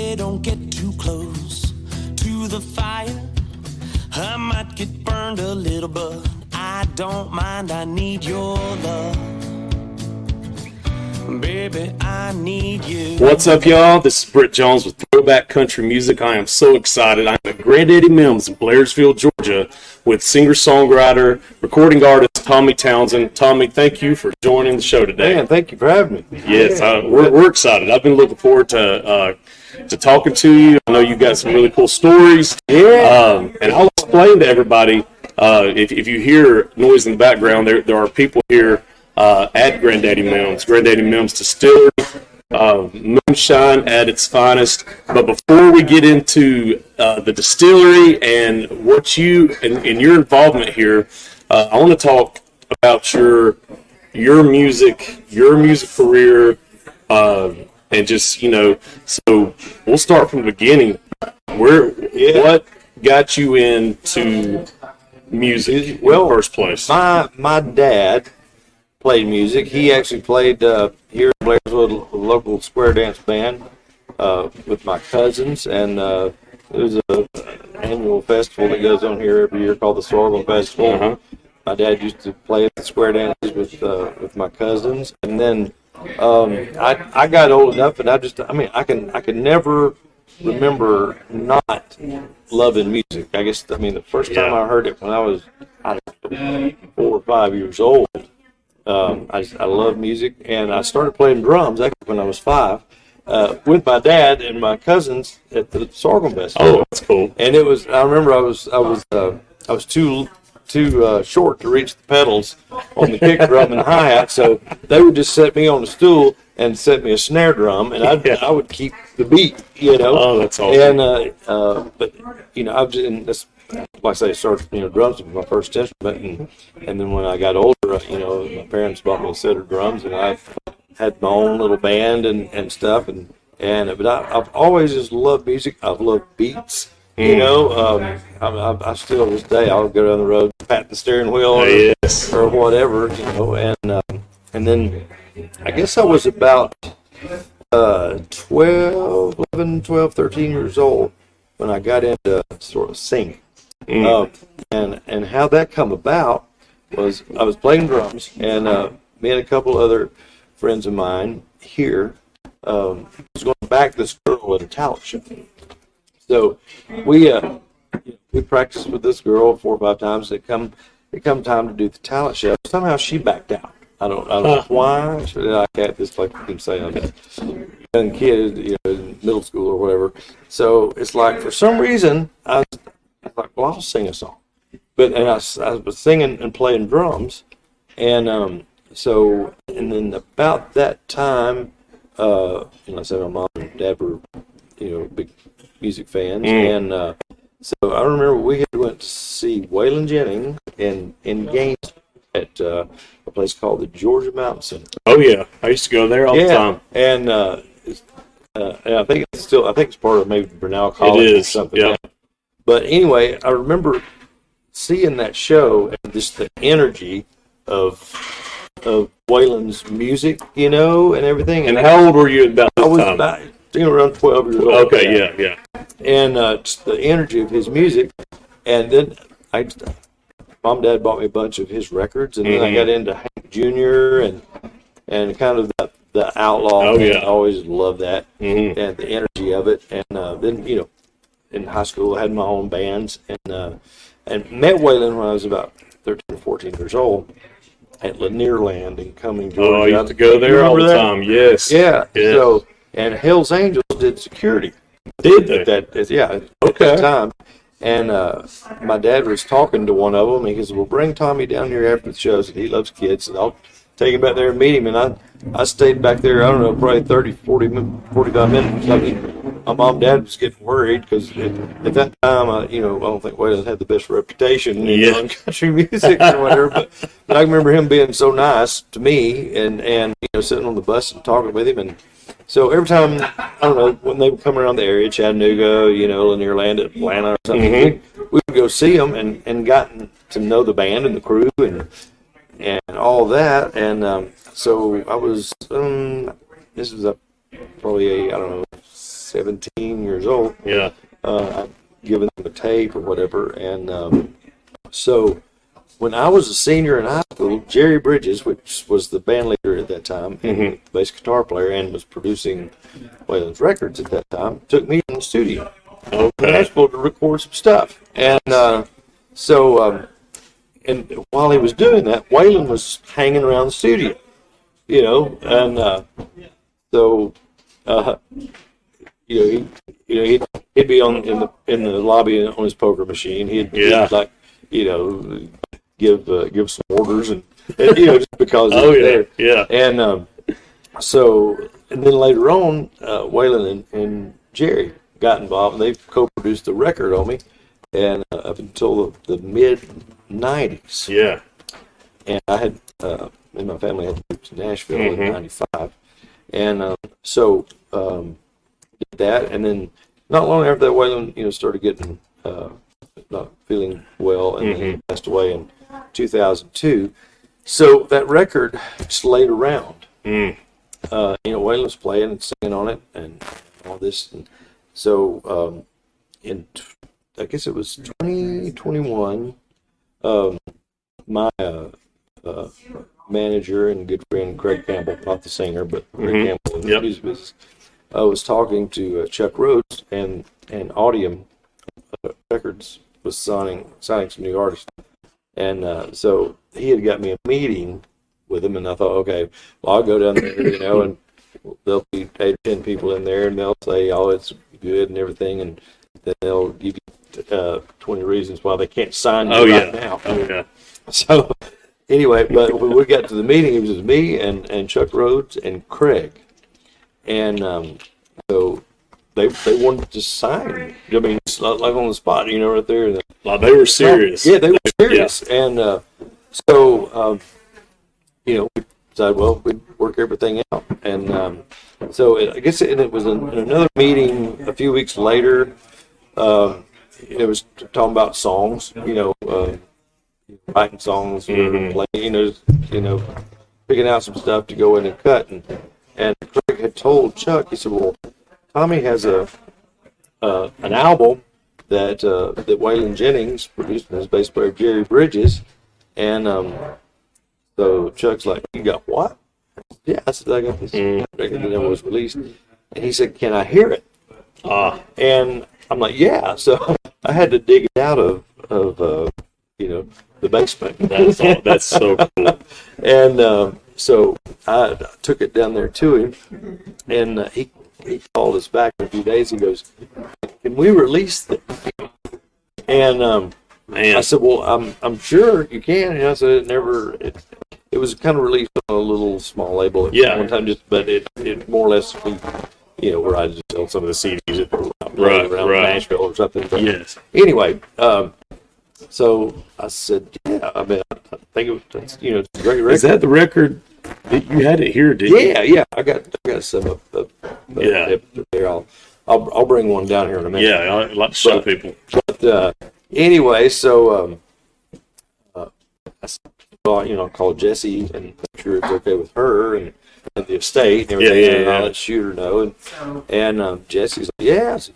Baby, don't get too close to the fire. I might get burned a little, but I don't mind. I need your love. Baby, I need you. What's up, y'all? This is Britt Jones with Throwback Country Music. I am so excited. I'm at Grandaddy Mimm's in Blairsville, Georgia, with singer-songwriter, recording artist Tommy Townsend. Tommy, thank you for joining the show today. Man, thank you for having me. Yes, we're excited. I've been looking forward to talking to you. I know you got some really cool stories. Yeah. And I'll explain to everybody, if you hear noise in the background, there are people here at Grandaddy Mimm's. Grandaddy Mimm's Distillery, Moonshine at its finest. But before we get into the distillery and what you and your involvement here, I want to talk about your music career, and just, so we'll start from the beginning. What got you into music in the first place? My dad played music. He actually played here in Blairsville, a local square dance band with my cousins, and there's an annual festival that goes on here every year called the Sorghum Festival. Uh-huh. My dad used to play at the square dances with my cousins, and then I got old enough, and I can never remember not loving music. I guess the first time I heard it when I was 4 or 5 years old. I love music, and I started playing drums actually when I was 5 with my dad and my cousins at the Sorghum Festival. Oh, that's cool. And it was. I remember I was too short to reach the pedals on the kick drum and hi-hat, so they would just set me on a stool and set me a snare drum, and I would keep the beat, Oh, that's awesome. And but I've just, and that's, like I say, started drums was my first instrument, and then when I got older, my parents bought me a set of drums, and I had my own little band and stuff, but I've always just loved music. I've loved beats. I still to this day I'll go down the road, pat the steering wheel or whatever, and then I guess I was about 12, 13 years old when I got into sort of singing. And how that come about was I was playing drums, and me and a couple other friends of mine here was going to back this girl at a talent show. So we practiced with this girl 4 or 5 times. It come time to do the talent show. Somehow she backed out. I don't know why. I can't just like keep saying I'm a young kid, in middle school or whatever. So it's like for some reason I was like, well, I'll sing a song. And I was singing and playing drums, and then about that time, I said my mom and dad were big music fans, and so I remember we went to see Waylon Jennings in Gainesville at a place called the Georgia Mountain Center. Oh yeah, I used to go there all the time. And I think it's part of maybe Bernal College. It is, or something. yeah. But anyway, I remember seeing that show and just the energy of Waylon's music, and everything. And how old were you about this I was time? about around 12 years old. Okay, yeah. And just the energy of his music, and then mom and dad bought me a bunch of his records, and then I got into Hank Jr. and kind of the outlaw. Oh yeah, I always loved that, and the energy of it. And then in high school I had my own bands, and met Waylon when I was about 13 or 14 years old at Lanierland in Cumming, Georgia. Oh, I used to go there all the time. Yes. Yeah. So, and Hell's Angels did security. Did they? At that time. And my dad was talking to one of them, and he says, well, bring Tommy down here after the show. He loves kids, and I'll take him back there and meet him. And I stayed back there, I don't know, probably 30, 45 minutes. My mom and dad was getting worried because at that time, I don't think Waylon had the best reputation in country music or whatever. But I remember him being so nice to me, and sitting on the bus and talking with him. And so every time, I don't know, when they would come around the area, Chattanooga, Lanierland, Atlanta or something, we would go see them and gotten to know the band and the crew and all that. And so I was, this was probably I don't know, 17 years old. Yeah. I'd given them a tape or whatever. And so when I was a senior in high school, Jerry Bridges, which was the band leader at that time, and bass guitar player, and was producing Waylon's records at that time, took me in the studio in Nashville to record some stuff. And and while he was doing that, Waylon was hanging around the studio, and so he'd be in the lobby on his poker machine. He'd like give some orders and just because he was there. Yeah. And and then later on, Waylon and Jerry got involved, and they co-produced the record on me, and up until the mid '90s. Yeah. And I had, and my family had moved to Nashville in '95, and did that, and then not long after that, Waylon, started getting not feeling well, and then he passed away in 2002. So that record just laid around. Waylon was playing and singing on it and all this. And so I guess it was 2021, my manager and good friend Craig Campbell, not the singer, but Craig Campbell in the music business, was talking to Chuck Rhodes, and Audium Records was signing some new artists. And so he had got me a meeting with him, and I thought, okay, well, I'll go down there, and there'll be 8 or 10 people in there, and they'll say, oh, it's good and everything, and then they'll give you 20 reasons why they can't sign you right now. Oh, yeah. So anyway, but when we got to the meeting, it was just me and Chuck Rhodes and Craig. And so they wanted to sign. I mean, like on the spot, right there. Like they were serious. Yeah, they were serious. Yeah. And we decided, well, we'd work everything out. And so I guess it was in another meeting a few weeks later. It was talking about songs, writing songs, playing, picking out some stuff to go in and cut. And Craig had told Chuck, he said, well, Tommy has an album that Waylon Jennings produced, and his bass player Jerry Bridges. And so Chuck's like, you got what? Yeah, I said, I got this record that never was released. And he said, can I hear it? And I'm like, yeah. So I had to dig it out of the basement. That's so cool. And so I took it down there to him, and he called us back in a few days. He goes, can we release this? And I said, well, I'm sure you can. And I said, it was kind of released on a little small label at one time, but it more or less, where I just sell some of the CDs around Nashville or something. But anyway, so I said, yeah, I mean, I think it's a great record. Is that the record? You had it here, didn't you? Yeah, I got some up there. I'll bring one down here in a minute. Yeah, I'd like to show people. But anyway, so I said, well, I'll call Jessie and make sure it's okay with her and the estate and everything, and I'll let Shooter know. And Jessie's like, yeah, so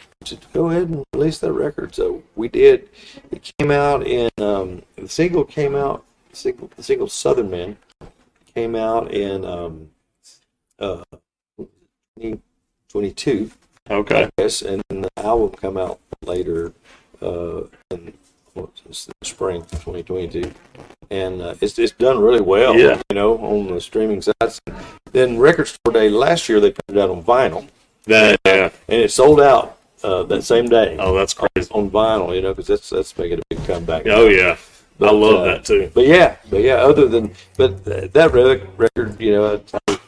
go ahead and release that record. So we did. It came out in the single Southern Man came out in 2022. Okay. Yes, and then the album come out later in the spring of 2022, and it's done really well. Yeah. On the streaming sites. Then Record Store Day last year they put it out on vinyl. And it sold out that same day. Oh, that's crazy. On vinyl, because that's making a big comeback. Oh yeah. But, I love that too. But yeah. That record, I'm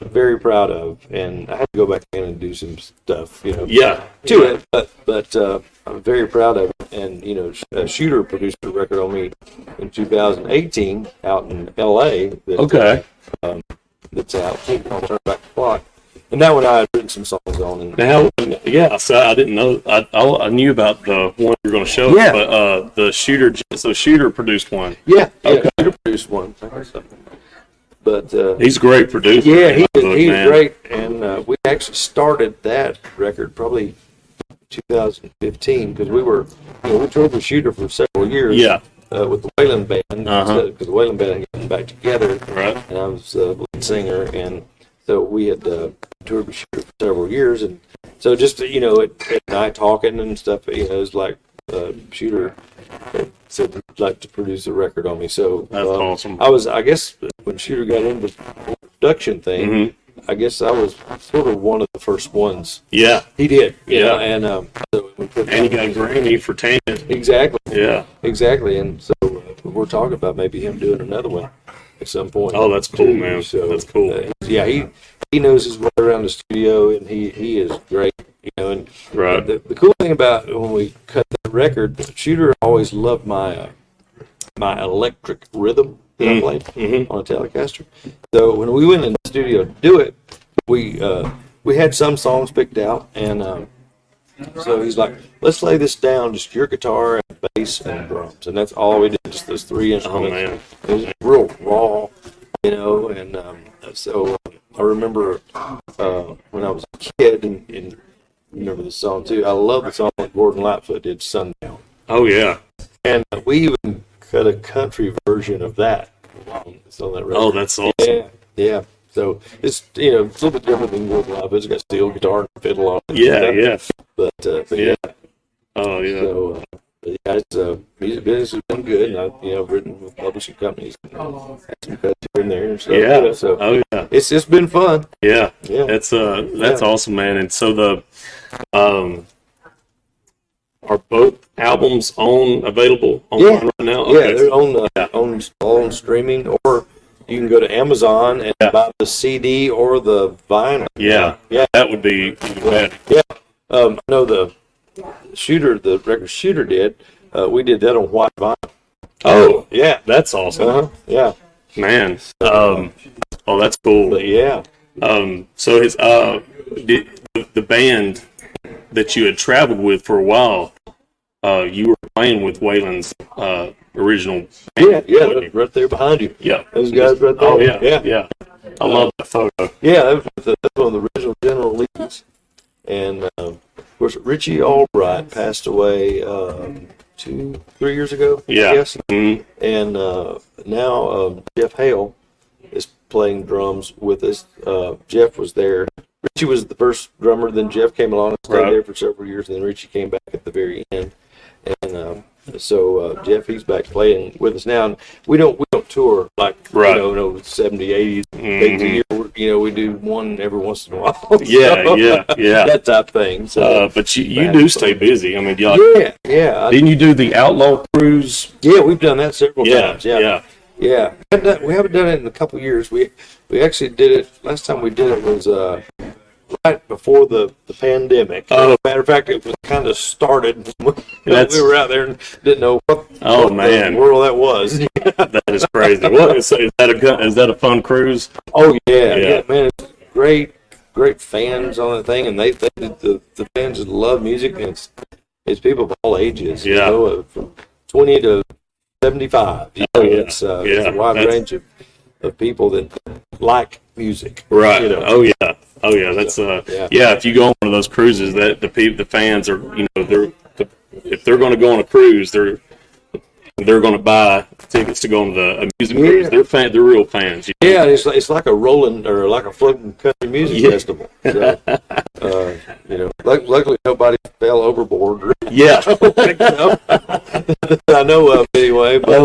very proud of, and I had to go back in and do some stuff, to it. But I'm very proud of it. And Shooter produced a record on me in 2018 out in L.A. That's out. I'll turn back the clock. And that one I had written some songs on. And so I didn't know. I knew about the one you were going to show us, but the Shooter. So Shooter produced one. Yeah. Shooter produced one. But he's a great producer. Yeah, he's great. And we actually started that record probably 2015 because we were, we toured with Shooter for several years. Yeah. With the Waylon band, because the Waylon band had gotten back together, Right. and I was the lead singer, and so we had toured with Shooter for several years, and so just at night talking and stuff, it was like Shooter said he'd like to produce a record on me. So that's awesome. I guess when Shooter got into the production thing, I guess I was sort of one of the first ones. Yeah, he did. Yeah, and so we put and he got a Grammy for Townsend. Exactly. Yeah, exactly. And so we're talking about maybe him doing another one at some point. Oh, that's cool, man. So, that's cool. Yeah, he knows his way around the studio, and he is great. And right. The cool thing about when we cut the record, Shooter always loved my my electric rhythm that I played on a Telecaster. So when we went in the studio to do it, we had some songs picked out, and so he's like, "Let's lay this down, just your guitar and bass and drums," and that's all we did, just those three instruments. Oh man, it was real raw, and so I remember when I was a kid, and remember the song too. I love the song that Gordon Lightfoot did, "Sundown." Oh yeah, and we even cut a country version of that. It's on that record. Oh, that's awesome. Yeah, yeah. So it's it's a little bit different than Gordon Lightfoot. It's got steel guitar and fiddle on it. Yeah, yeah. But yeah. Oh yeah. So yeah, it's music business has been good. And I've written with publishing companies, had some cuts here and there and stuff. Yeah. So oh yeah. It's been fun. Yeah. Yeah. That's awesome, man. And so the are both albums available online right now? Okay. Yeah, they're on streaming, or you can go to Amazon and buy the CD or the vinyl. Yeah, yeah, that would be even better. Yeah, I know the record Shooter did. We did that on white vinyl. Oh, yeah, that's awesome. Yeah, man. Oh, that's cool. But yeah. So his the band that you had traveled with for a while, you were playing with Waylon's original band. Yeah, right there behind you. Yeah, those guys right there. Oh yeah. I love that photo. Yeah, that's one of the original General Lees. And of course, Richie Albright passed away 2-3 years ago. Yeah. I guess. Mm-hmm. And now Jeff Hale is playing drums with us. Jeff was there. Richie was the first drummer. Then Jeff came along and stayed there for several years. And then Richie came back at the very end. And so Jeff, he's back playing with us now. And we don't tour like 70, 80 things a year. We do one every once in a while. Yeah, that type thing. So, but you do stay busy. I mean, yeah. Didn't you do the Outlaw Cruise? Yeah, we've done that several times. Yeah. We haven't done it in a couple of years. We actually did it. Last time we did it was right before the pandemic. Oh, matter of fact, it was kind of started. We were out there and didn't know what the world that was. That is crazy. What is that a fun cruise? Oh yeah, man, it's great fans on that thing, and the fans just love music, and it's people of all ages. From 20 to 75. It's a wide range of people that like music. Right. Oh yeah. That's if you go on one of those cruises, that the fans are, if they're going to go on a cruise, they're going to buy tickets to go on a music cruise. They're real fans. Yeah, it's like a rolling or like a floating country music festival. So, luckily nobody fell overboard. Yeah. I know of anyway. But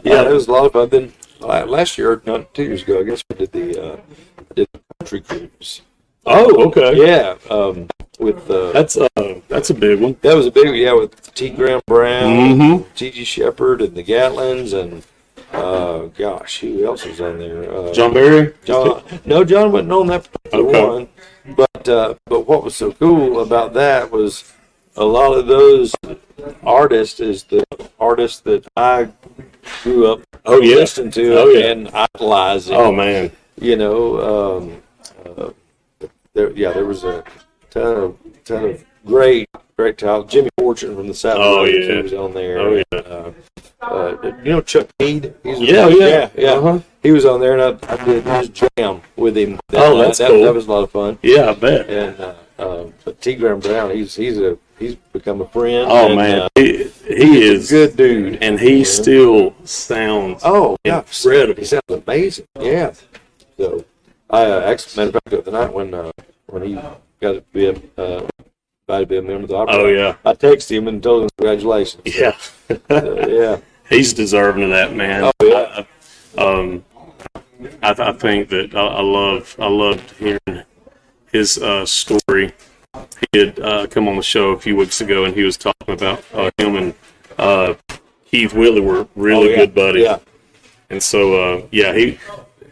it was a lot of fun. Then last year, not 2 years ago, I guess we did the country cruise. Oh, okay. Yeah, with that's a big one. That was a big one. With T. Graham Brown, T.G. Shepard, and the Gatlins, and who else was on there? John Barry. John wasn't on that particular one. But what was so cool about that was a lot of those artists is the artists that I grew up listening to and idolizing. Oh man. There was a ton of great talent. Jimmy Fortune from the South. He was on there. Oh yeah. Chuck Mead. Yeah. He was on there, and I did his jam with him. That's cool. That was a lot of fun. Yeah, I bet. And But T. Graham Brown, he's become a friend. Oh and, man, he is a good dude, and he still sounds incredible. He sounds amazing. Yeah. So I actually, matter of fact, the night when he got to be invited to be a member of the opera. Oh yeah. I texted him and told him congratulations. Yeah. Yeah. He's deserving of that, man. Oh yeah. I think that I loved hearing his story. He had come on the show a few weeks ago, and he was talking about him and Keith Whitley were really good buddies. Yeah. And so,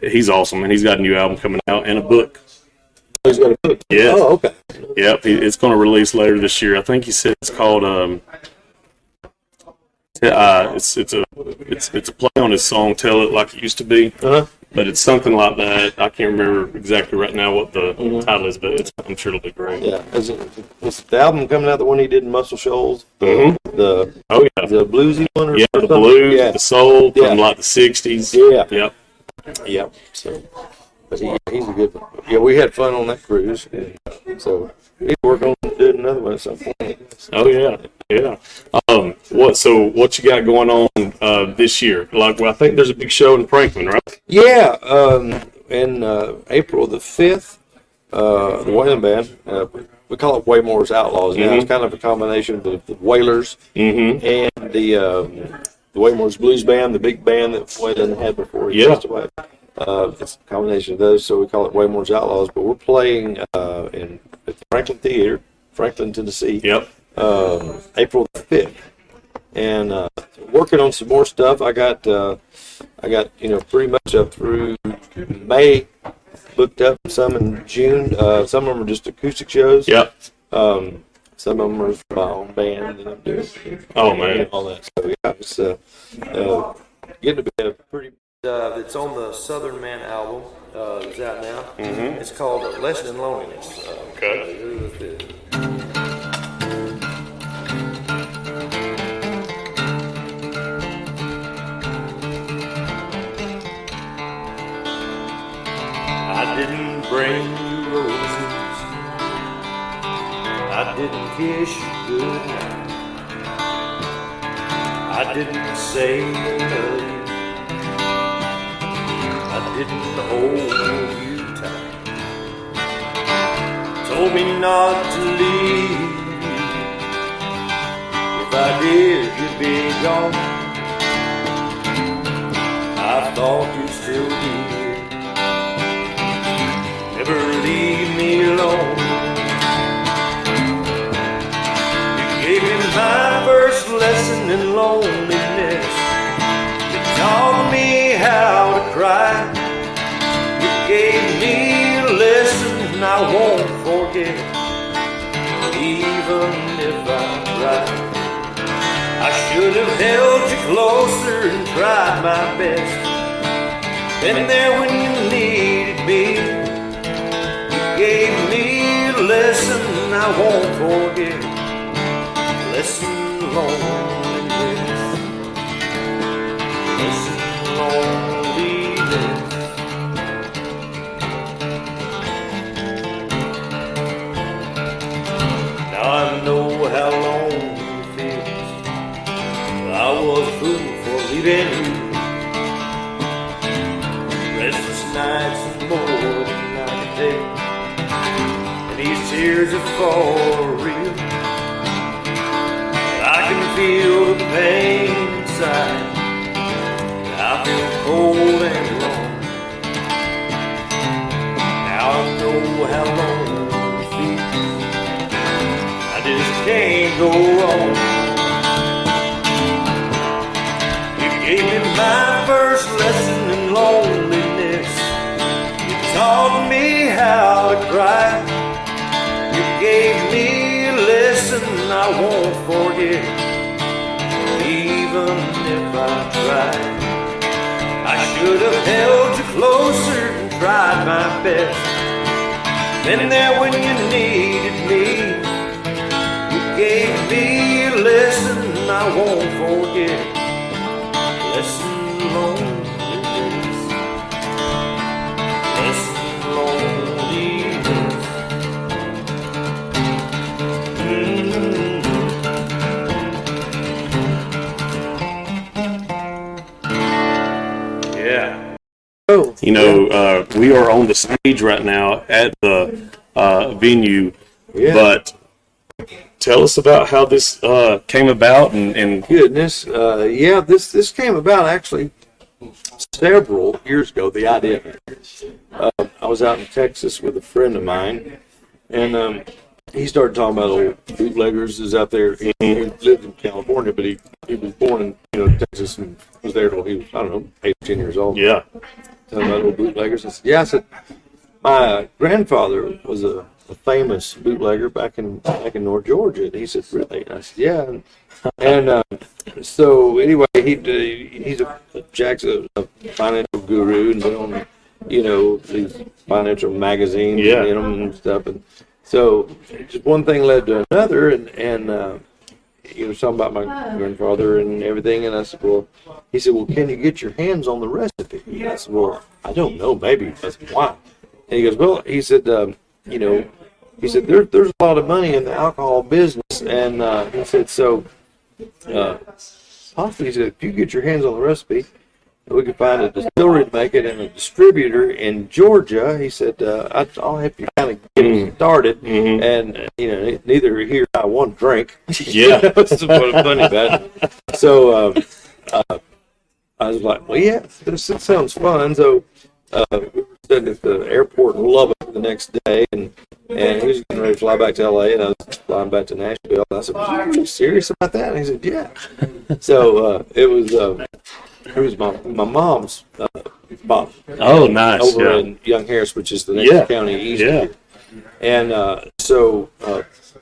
he's awesome, and he's got a new album coming out and a book. He's got a book. Yeah. Oh, okay. Yep, it's going to release later this year. I think he said it's called it's a play on his song "Tell It Like It Used to Be," but it's something like that. I can't remember exactly right now what the title is, but I'm sure it'll be great. Yeah, is the album coming out, the one he did in Muscle Shoals? The bluesy one? Or the something? blues, the soul from like the '60s. Yeah. Yep. So, but he's a good one. Yeah, we had fun on that cruise, and so he's working on doing another one at some point. Oh yeah. What you got going on this year? I think there's a big show in Franklin, right? Yeah, in April the 5th, the Waylon Band, we call it Waymore's Outlaws now. It's kind of a combination of the Wailers and the Waymore's Blues Band, the big band that Waylon had before he passed away. It's a combination of those, so we call it Waymore's Outlaws. But we're playing at the Franklin Theater, Franklin, Tennessee. Yep. April the 5th, and working on some more stuff. I got pretty much up through May booked up. Some in June. Some of them are just acoustic shows. Yep. Some of them are for my own band that I'm doing. Oh man, all that. So yeah, it's getting to be a pretty. It's on the Southern Man album. It's out now. It's called Lesson in Loneliness. Okay. I didn't bring you roses, I didn't kiss you goodnight, I didn't say I love you, I didn't hold you tight, told me not to leave, if I did you'd be gone, I thought you'd still be here. Never leave me alone. You gave me my first lesson in loneliness. You taught me how to cry. You gave me a lesson I won't forget, even if I try. I should have held you closer and tried my best. Been there when you needed me. Gave me a lesson I won't forget. Lesson loneliness. Lesson loneliness. Now I know how lonely it feels. I was a fool for leaving you. Restless nights and more than I could take. These tears are for real. I can feel the pain inside. I feel cold and alone. Now I know how lonely it feels. I just can't go on. You gave me my first lesson in loneliness. You taught me how to cry. You gave me a lesson I won't forget, even if I tried. I should have held you closer and tried my best. Been there when you needed me. You gave me a lesson I won't forget. Lesson loneliness. Lesson loneliness. go. You know, we are on the stage right now at the venue, but tell us about how this came about and Goodness, this came about actually several years ago. The idea. I was out in Texas with a friend of mine, and he started talking about old bootleggers is out there. He lived in California, but he was born in Texas and was there till he was, I don't know, 8 or 10 years old. Yeah. Talking about old bootleggers. I said, yeah. I said, my grandfather was a famous bootlegger back in North Georgia. And he said, really? And I said, yeah. And so anyway, he's Jack's a financial guru and been on these financial magazines and stuff. And so just one thing led to another, and he was talking about my grandfather and everything. And I said, he said, can you get your hands on the recipe? And I said, I don't know, maybe. I said, why? And he goes, he said, he said, there's a lot of money in the alcohol business. And he said, so possibly, he said, if you get your hands on the recipe, we could find a distillery to make it and a distributor in Georgia. He said, I'll help you kind of get it started. And, neither here nor one drink. Yeah. That's what's funny about it. So I was like, this sounds fun. So we were sitting at the airport in Lubbock the next day, and he was getting ready to fly back to L.A., and I was flying back to Nashville. And I said, are you serious about that? And he said, yeah. So it was my mom's mom. Oh, nice. Over in Young Harris, which is the next county east. Yeah. And so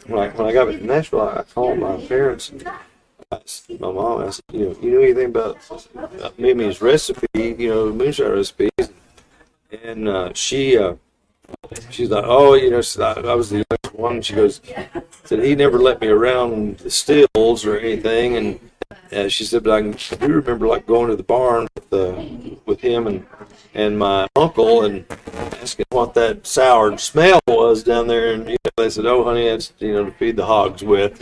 when I got back to Nashville, I called my parents and asked my mom, I said, you know anything about Mimmy's recipe, moonshine recipes? And she's like, I was the youngest one. She goes, said he never let me around the stills or anything, and she said, but I do remember like going to the barn with him and my uncle and asking what that sour smell was down there, and they said, oh honey, that's to feed the hogs with,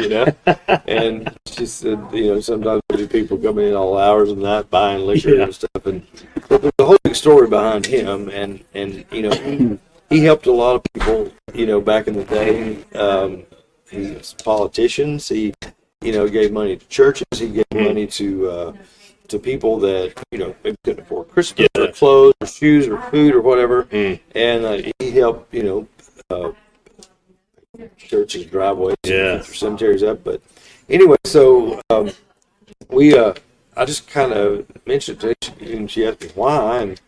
and she said, sometimes people come in all hours of the night buying liquor and stuff, and but there's a whole big story behind him, and he helped a lot of people, back in the day. He's politicians. He gave money to churches. He gave money to people that maybe couldn't afford Christmas or clothes or shoes or food or whatever. And he helped churches, driveways, keep their cemeteries up. But anyway, so I just kind of mentioned it to her, and she asked me why, and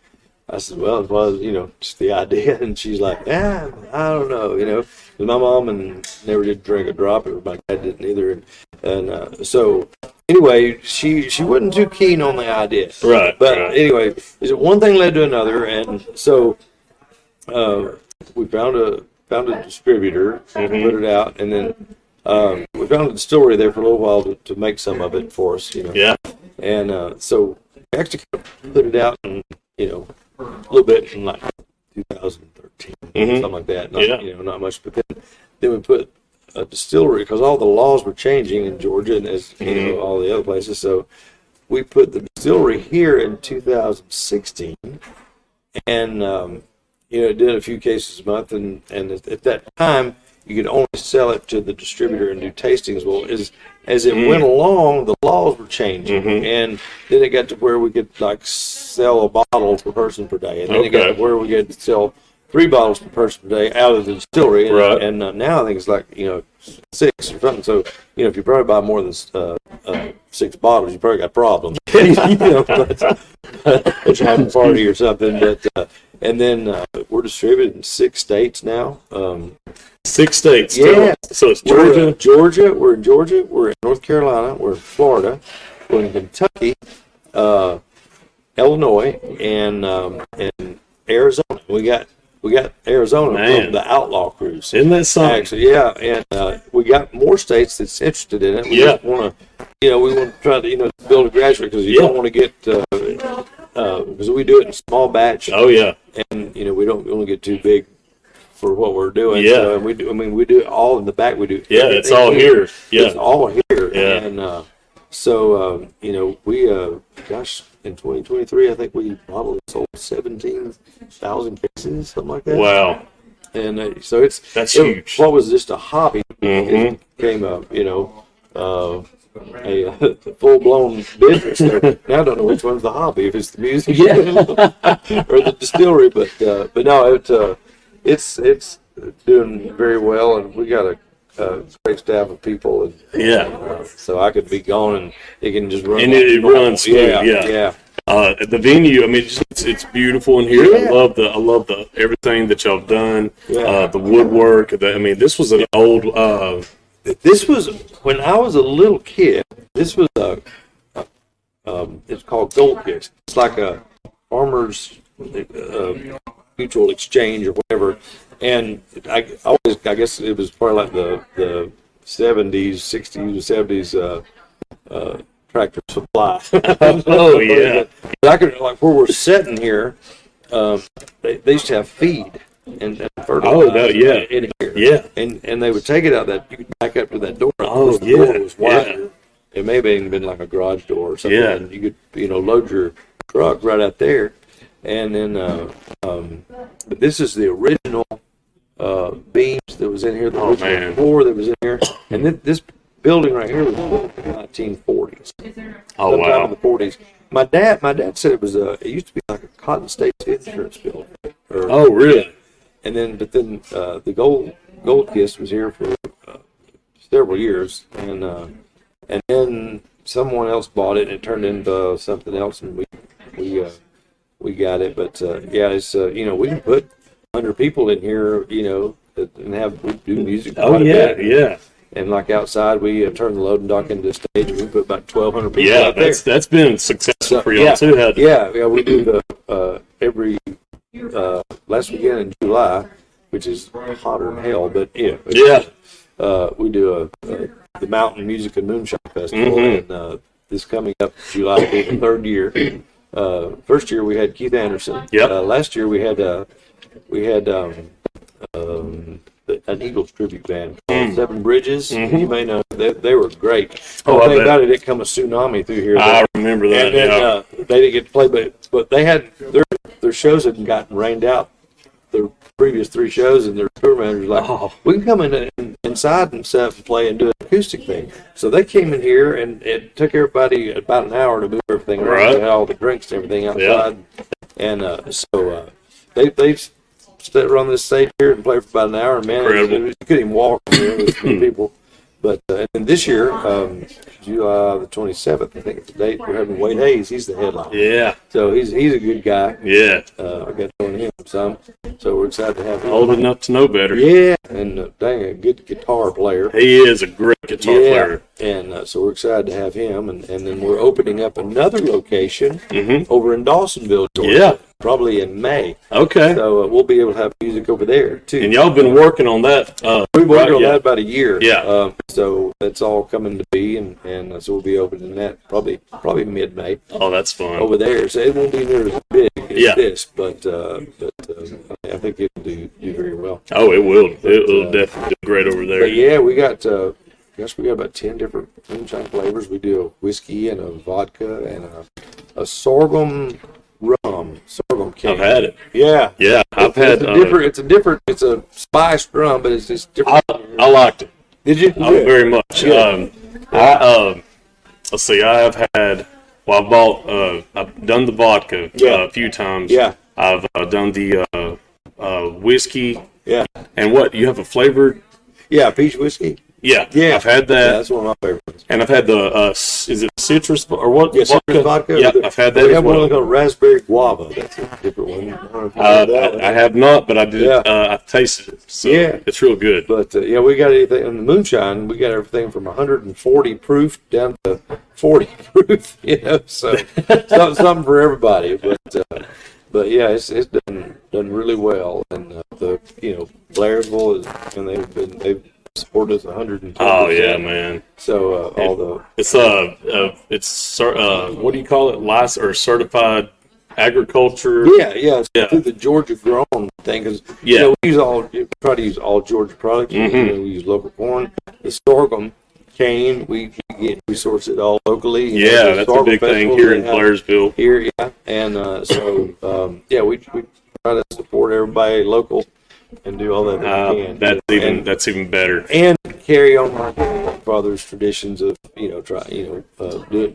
I said, well, it was, just the idea. And she's like, I don't know, because my mom never did drink a drop, or my dad didn't either. And so anyway, she wasn't too keen on the idea. Right. But anyway, one thing led to another. And so we found a distributor, put it out, and then we found a distillery there for a little while to make some of it for us, Yeah. And so we actually put it out and, a little bit in like 2013, something like that. Not, not much. But then we put a distillery, because all the laws were changing in Georgia and as all the other places. So we put the distillery here in 2016, and did a few cases a month. And at that time, you could only sell it to the distributor and do tastings. Well, as it went along, the laws were changing, and then it got to where we could like sell a bottle per person per day, and then it got to where we could sell 3 bottles per person per day out of the distillery, and now I think it's like 6 or something. So if you probably buy more than 6 bottles, you probably got problems. Which happened party or something, but. And then we're distributed in 6 states now. 6 states. Yeah. So it's Georgia. We're in Georgia. We're in North Carolina. We're in Florida. We're in Kentucky, Illinois, and Arizona. We got Arizona from the Outlaw Cruise. Isn't that something? Actually, yeah. And we got more states that's interested in it. We just want to, we want to try to, build a graduate, because you don't want to get. Because we do it in small batch. Oh yeah. And we don't want to get too big for what we're doing. Yeah. So, we do it all in the back. We do. Yeah, it's all here. Yeah. It's all here. Yeah. And So, we, gosh, in 2023, I think we probably sold 17,000 cases, something like that. Wow. And so that's huge. What was just a hobby, Mm-hmm. it became a full-blown business. So now I don't know which one's the hobby, if it's the music or the distillery. But no, it's doing very well, and we got a great staff of people. And, so I could be gone, and it can just run. And it runs smooth. Yeah. The venue, I mean, it's beautiful in here. Yeah. I love the everything that y'all done. Yeah. The woodwork. This was an old. This was when I was a little kid. This was it's called Gold Kist. It's like a farmer's mutual exchange or whatever. And I guess it was probably like the 70s, 60s, 70s Tractor Supply. Oh yeah. But I could, like, where we're sitting here, they used to have feed and fertilizer in here. Yeah. And they would take it out that you could back up to that door. Oh, the door was wider. It may have even been like a garage door or something. Yeah. And you could, load your truck right out there. And then, but this is the original beams that was in here. The original floor that was in here. And then this building right here was built in the 1940s. Oh, Sometime wow. in the 40s. My dad said it was it used to be like a Cotton States insurance building. Oh, really? And then, the Gold Kist was here for several years, and then someone else bought it, and it turned into something else, and we got it. But it's we can put 100 people in here, and we do music. Oh yeah, yeah. And like outside, we turn the loading dock into a stage, and we put about 1,200 people out there. That's been successful for y'all too. Yeah, we do the every last weekend in July, which is hotter than hell. But we do the Mountain Music and Moonshine Festival, and this coming up July will be the third year. First year we had Keith Anderson. Last year we had an Eagles tribute band called Seven Bridges. You may know they were great. The thing about it come a tsunami through here. I remember that. And then they didn't get to play, but they had their shows had gotten rained out the previous 3 shows, and their tour manager's like, we can come inside and stuff and play and do an acoustic thing. So they came in here, and it took everybody about an hour to move everything around. Right. They had all the drinks and everything outside, and so they sit around this stage here and play for about an hour, and man, you couldn't even walk with people. But and this year, July the 27th, I think it's the date, we're having Wade Hayes. He's the headliner. Yeah. So he's a good guy. Yeah. I got to know him some, so we're excited to have him. Old enough to know better. Yeah, and dang, a good guitar player. He is a great guitar player. And so we're excited to have him, and then we're opening up another location over in Dawsonville, Georgia. Yeah. Probably in May. Okay. So we'll be able to have music over there too. And y'all been working on that. We've worked on that about a year. Yeah. So that's all coming to be, and so we'll be opening that probably mid-May. Oh, that's fun. Over there, so it won't be near as big as this, but I think it'll do very well. Oh, it will. It'll definitely do great over there. But yeah, we got about 10 different moonshine flavors. We do a whiskey and a vodka and a sorghum rum, sorghum cane. I've had it. Yeah. Yeah, I've had. It's a spiced rum, but it's just different. I liked it. Did you? Very much. Yeah. Let's see. I have had. Well, I've done the vodka a few times. Yeah. I've done the whiskey. Yeah. And what you have a flavored? Yeah, peach whiskey. Yeah. Yeah. I've had that. Yeah, that's one of my favorites. And I've had the is it citrus or what? Yeah, citrus vodka. Yeah, I've had that. We as have well. one called raspberry guava. That's a different one. I don't know if you know that. I have not, but I did. Yeah. I tasted it. So Yeah. it's real good. But we got anything in the moonshine. We got everything from 140 proof down to 40 proof. So something for everybody. But yeah, it's done really well, and Blairsville is, and they've supported us 110%. Oh yeah, man. So it's what do you call it? License or certified agriculture? Yeah. Through the Georgia grown thing, because we try to use all Georgia products. We use local corn. The sorghum cane. We source it all locally. Yeah, that's a big thing here in Blairsville. Here, yeah, and we try to support everybody local and do all that we can. That's even better. And carry on my father's traditions of doing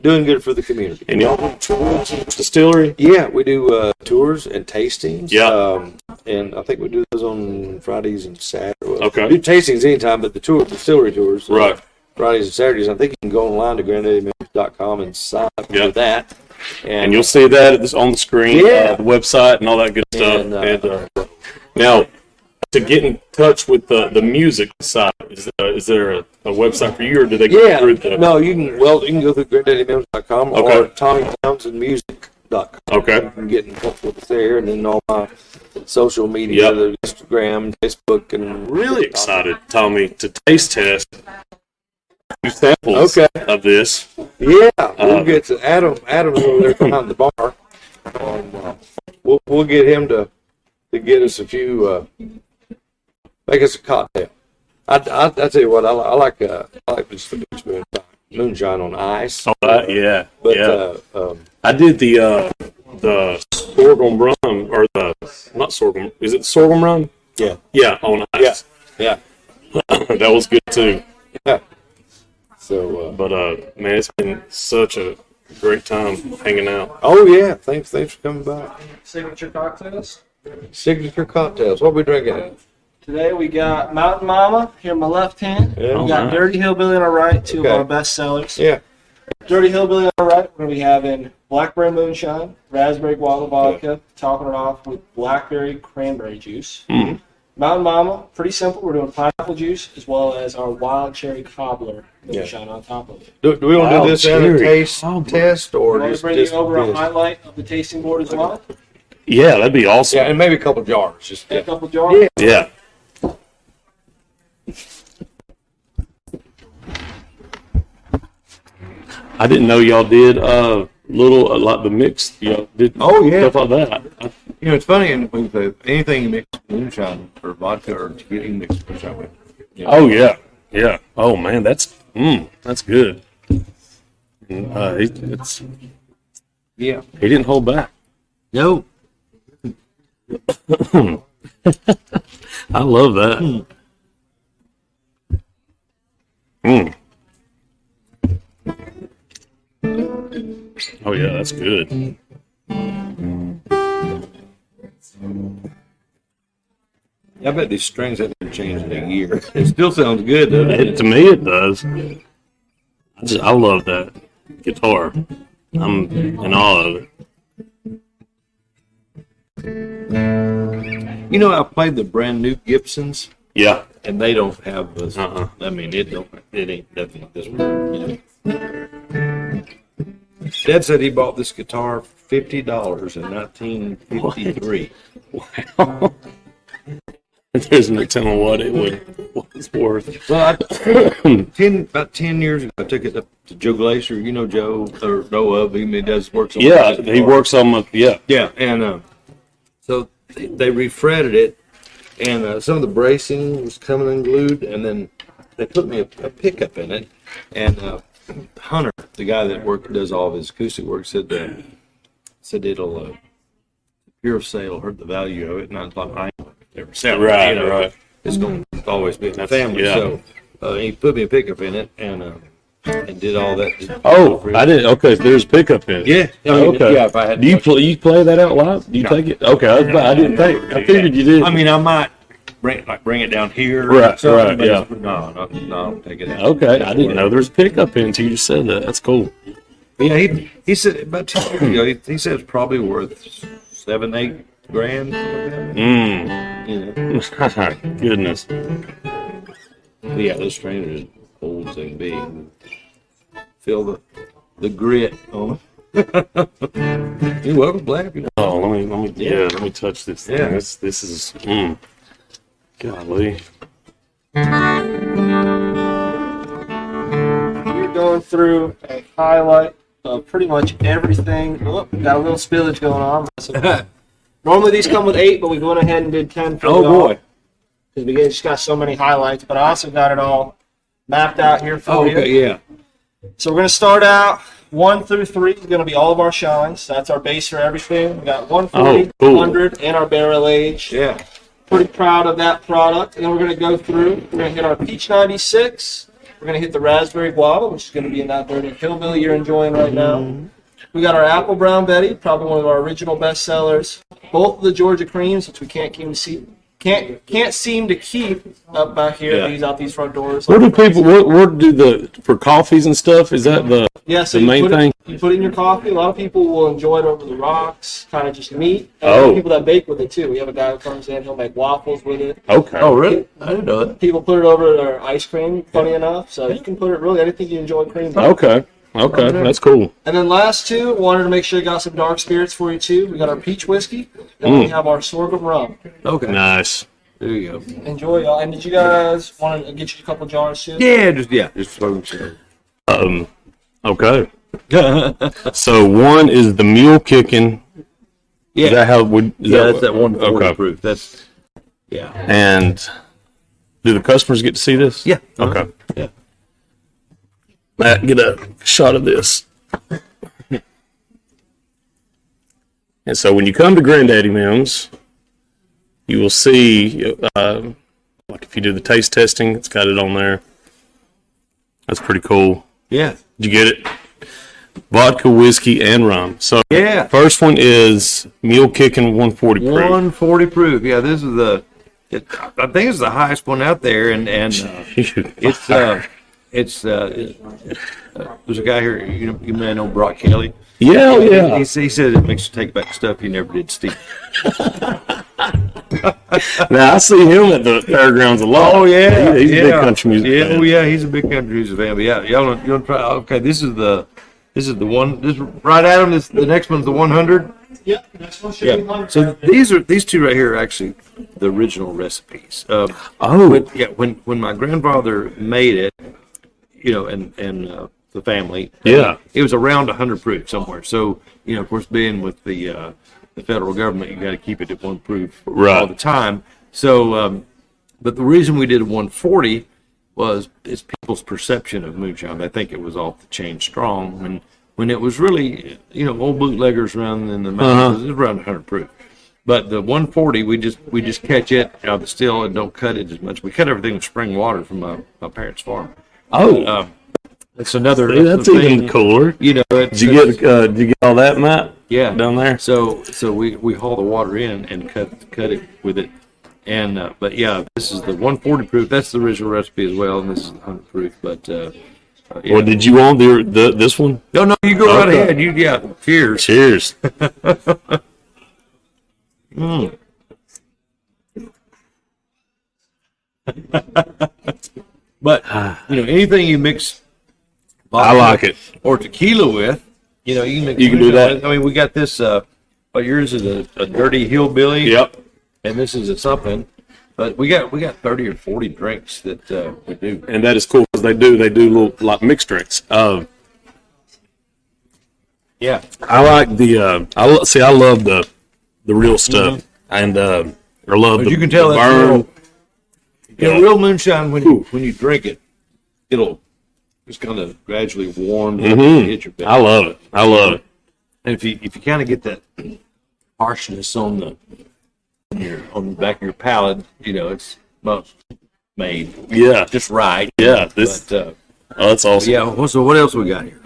good for the community. And y'all do tours at the distillery? Yeah, we do tours and tastings. Yeah. And I think we do those on Fridays and Saturdays. Okay. We do tastings anytime, but the distillery tours. Right. Fridays and Saturdays. I think you can go online to GranddaddyMimm.com and sign up for that. And you'll see that on the screen, the website, and all that good stuff. Now, to get in touch with the music side, is there a website for you, or do they go through the... No, you can go through GranddaddyMimm.com or TommyTownsendMusic.com. Okay. You can get in touch with us there, and then all my social media, the Instagram, Facebook, and... Really excited, Tommy, to taste test 2 samples of this. Yeah, we'll get to Adam's over there behind the bar. We'll get him to get us a few, make us a cocktail. I tell you what, I like just the moonshine on ice. Oh, yeah. But I did the sorghum rum, or not sorghum. Is it sorghum rum? Yeah. Yeah, on ice. Yeah. That was good too. Yeah. So, but man, it's been such a great time hanging out. Oh yeah, thanks for coming by. Signature cocktails. Signature cocktails. What are we drinking? Today we got Mountain Mama here on my left hand. Yeah. We got Dirty Hillbilly on our right, two of our best sellers. Yeah. Dirty Hillbilly on our right, we're going to be having Blackberry Moonshine, Raspberry Guava Vodka, topping it off with Blackberry Cranberry Juice. Mm. Mountain Mama, pretty simple. We're doing pineapple juice as well as our Wild Cherry Cobbler Moonshine on top of it. Do we want to do this as a taste test, or We're just bring you over a highlight of the tasting board as well? Yeah, that'd be awesome. Yeah, and maybe a couple jars. Just A couple jars? Yeah. I didn't know y'all did like the mix. Y'all did stuff like that. It's funny, and anything you mix moonshine or vodka or tequila, you mix moonshine with. Oh yeah. Oh man, that's good. He didn't hold back. No. I love that. Oh yeah, that's good. I bet these strings haven't been changed in a year. It still sounds good, doesn't it? To me, it does. I love that guitar. I'm in awe of it. I played the brand new Gibsons. Yeah. And they don't have this. I mean, it ain't nothing like this one. Dad said he bought this guitar for $50 in 1953. Wow. There's no telling what it was worth. Well, about 10 years ago, I took it up to Joe Glacier. You know Joe, or know of him. He does work on he works on Yeah, and so they refretted it, and some of the bracing was coming unglued, and then they put me a pickup in it, and Hunter, the guy that does all of his acoustic work, said it'll pure sale hurt the value of it, and I thought I never sell it. Right. It's going to always be in the family. Yeah. So he put me a pickup in it, and did all that. I didn't. Okay, there's a pickup in it. Yeah. Okay. Yeah. If I had. Do you play that out loud? Do you take it? Okay. I didn't think. I figured you did. I mean, I might bring it down here. Right. Yeah. No, take it out. Okay. I didn't know there's a pickup in until you just said that. That's cool. Yeah. He said about 2 years ago. He said it's probably worth $7-8 grand. Goodness. But yeah, this trainer is old as they can be. Feel the grit on it. You're welcome, Black. Oh, let me touch this thing. Yeah. This is golly. We're going through a highlight of pretty much everything. Oh, got a little spillage going on. Normally these come with 8, but we went ahead and did 10 for Oh boy. because we just got so many highlights. But I also got it all mapped out here for you. Okay, yeah. So we're going to start out 1 through 3 is going to be all of our shines. That's our base for everything. We got 140, cool. 100, and our barrel age. Yeah. Pretty proud of that product. And then we're going to go through. We're going to hit our Peach 96. We're going to hit the Raspberry Guava, which is going to be in that dirty hillbilly you're enjoying right now. We got our Apple Brown Betty, probably one of our original best sellers. Both of the Georgia Creams, which we can't seem to keep up back here. Yeah. These out these front doors. Where do people? Where do for coffees and stuff? Is that the So the main thing? You put it in your coffee. A lot of people will enjoy it over the rocks, kind of just neat. Oh. People that bake with it too. We have a guy who comes in. He'll make waffles with it. Okay. Oh, really? I didn't know that. People put it over their ice cream. Funny enough, so you can put it really anything you enjoy cream. with. Okay. Okay. That's cool. And then last two, wanted to make sure you got some dark spirits for you too. We got our peach whiskey, and we have our sorghum rum. Okay. Nice. There you go. Enjoy, y'all. And did you guys want to get you a couple jars too? Yeah, just slow. Okay. So one is the mule kicking. Yeah. Is that how it would? That's that 140 Okay. proof. That's yeah. And do the customers get to see this? Yeah. Okay. Yeah. Matt, get a shot of this. And so when you come to Grandaddy Mimm's, you will see, like if you do the taste testing, it's got it on there. That's pretty cool. Yeah. Did you get it? Vodka, whiskey, and rum. So Yeah. first one is Mule Kicking 140 proof. 140 proof. Yeah, this is I think it's the highest one out there, and it's there's a guy here, you may know Brock Kelly. Yeah, yeah. He said it makes you take back stuff you never did, Steve. Now I see him at the fairgrounds a lot. Oh yeah, he's a big country music Yeah, fan. oh yeah, he's a big country music fan. But yeah, y'all want to try? Okay, this is the one. This right, Adam. The next one's the 100. Yep. Next one should be Yeah. 100. So these two right here are actually the original recipes. Oh. When my grandfather made it, and the family. Yeah. It was around 100 proof somewhere. So, of course, being with the federal government, you got to keep it at 1 proof Right. all the time. So, but the reason we did a 140 was it's people's perception of moonshine. They think it was off the chain strong when it was really, old bootleggers around in the mountains, it was around 100 proof. But the 140, we just catch it out of the still and don't cut it as much. We cut everything with spring water from my parents' farm. Oh. It's another. See, that's even cooler. Did Did you get all that, Matt? Yeah, down there. So we haul the water in and cut it with it, and but yeah, this is the 140 proof. That's the original recipe as well, and this is the 100 proof. But yeah. Or did you want this one? No, you go right Okay. ahead. Cheers. Cheers. But anything you mix, I like it. or tequila with, you can mix. You can do that. I mean, we got this. Yours is a dirty hillbilly. Yep. And this is a something. But we got 30 or 40 drinks that we do. And that is cool because they do little like mixed drinks. Yeah. I like the I love the real stuff, and I love But the you can tell the that's burn. real moonshine when you drink it, it'll just kind of gradually warm and hit your belly. I love it. I love it. And if you kind of get that harshness on the back of your palate, it's about made Yeah. just right. Yeah. This. But, That's awesome. yeah. So what else we got here?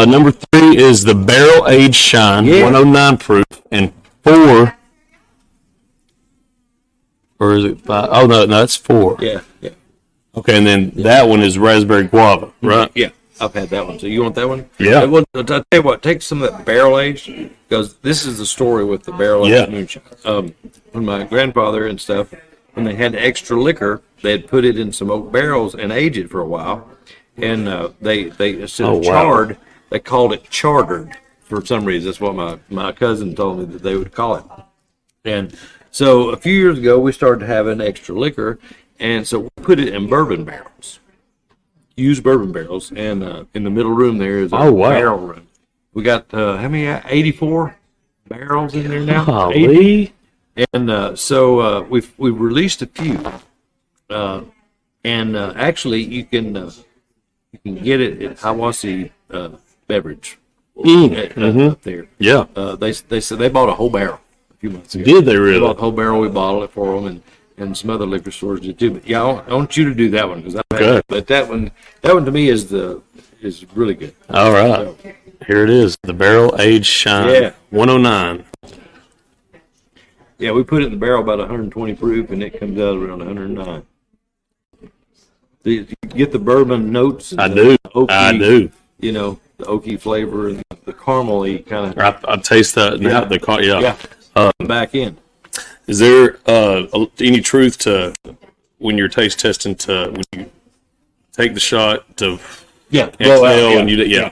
Number 3 is the Barrel Aged Shine, Yeah. 109 proof, and 4. Or is it 5? Oh no, it's 4. Yeah. Okay, and then that one is Raspberry Guava, right? Yeah. I've had that one. So you want that one? Yeah. Well, I'll tell you what. Take some of that barrel aged, because this is the story with the barrel aged Yeah. moonshine. When my grandfather and stuff, when they had extra liquor, they'd put it in some oak barrels and age it for a while. And they instead of charred, they called it chartered for some reason. That's what my cousin told me that they would call it. And so a few years ago, we started having extra liquor, and so we put it in bourbon barrels. Used bourbon barrels, and in the middle room there is a barrel room. We got how many? 84 barrels in there now. 80. And so we've released a few. And actually, you can get it at Hiawassee Beverage up there. Yeah. They said they bought a whole barrel a few months ago. Did they They really? bought a whole barrel. We bottled it for them, and some other liquor stores did too. But yeah, I want you to do that one because Okay. But that one to me is really good. All right. Here it is. The Barrel Aged Shine. Yeah. 109. Yeah, we put it in the barrel about 120 proof, and it comes out around 109. Do you get the bourbon notes? I do. Oaky, I do. You know, the oaky flavor and the caramely kind of. I taste that. Yeah. Yeah. Back in. Is there any truth to when you're taste testing to when you take the shot to Yeah. exhale and yeah.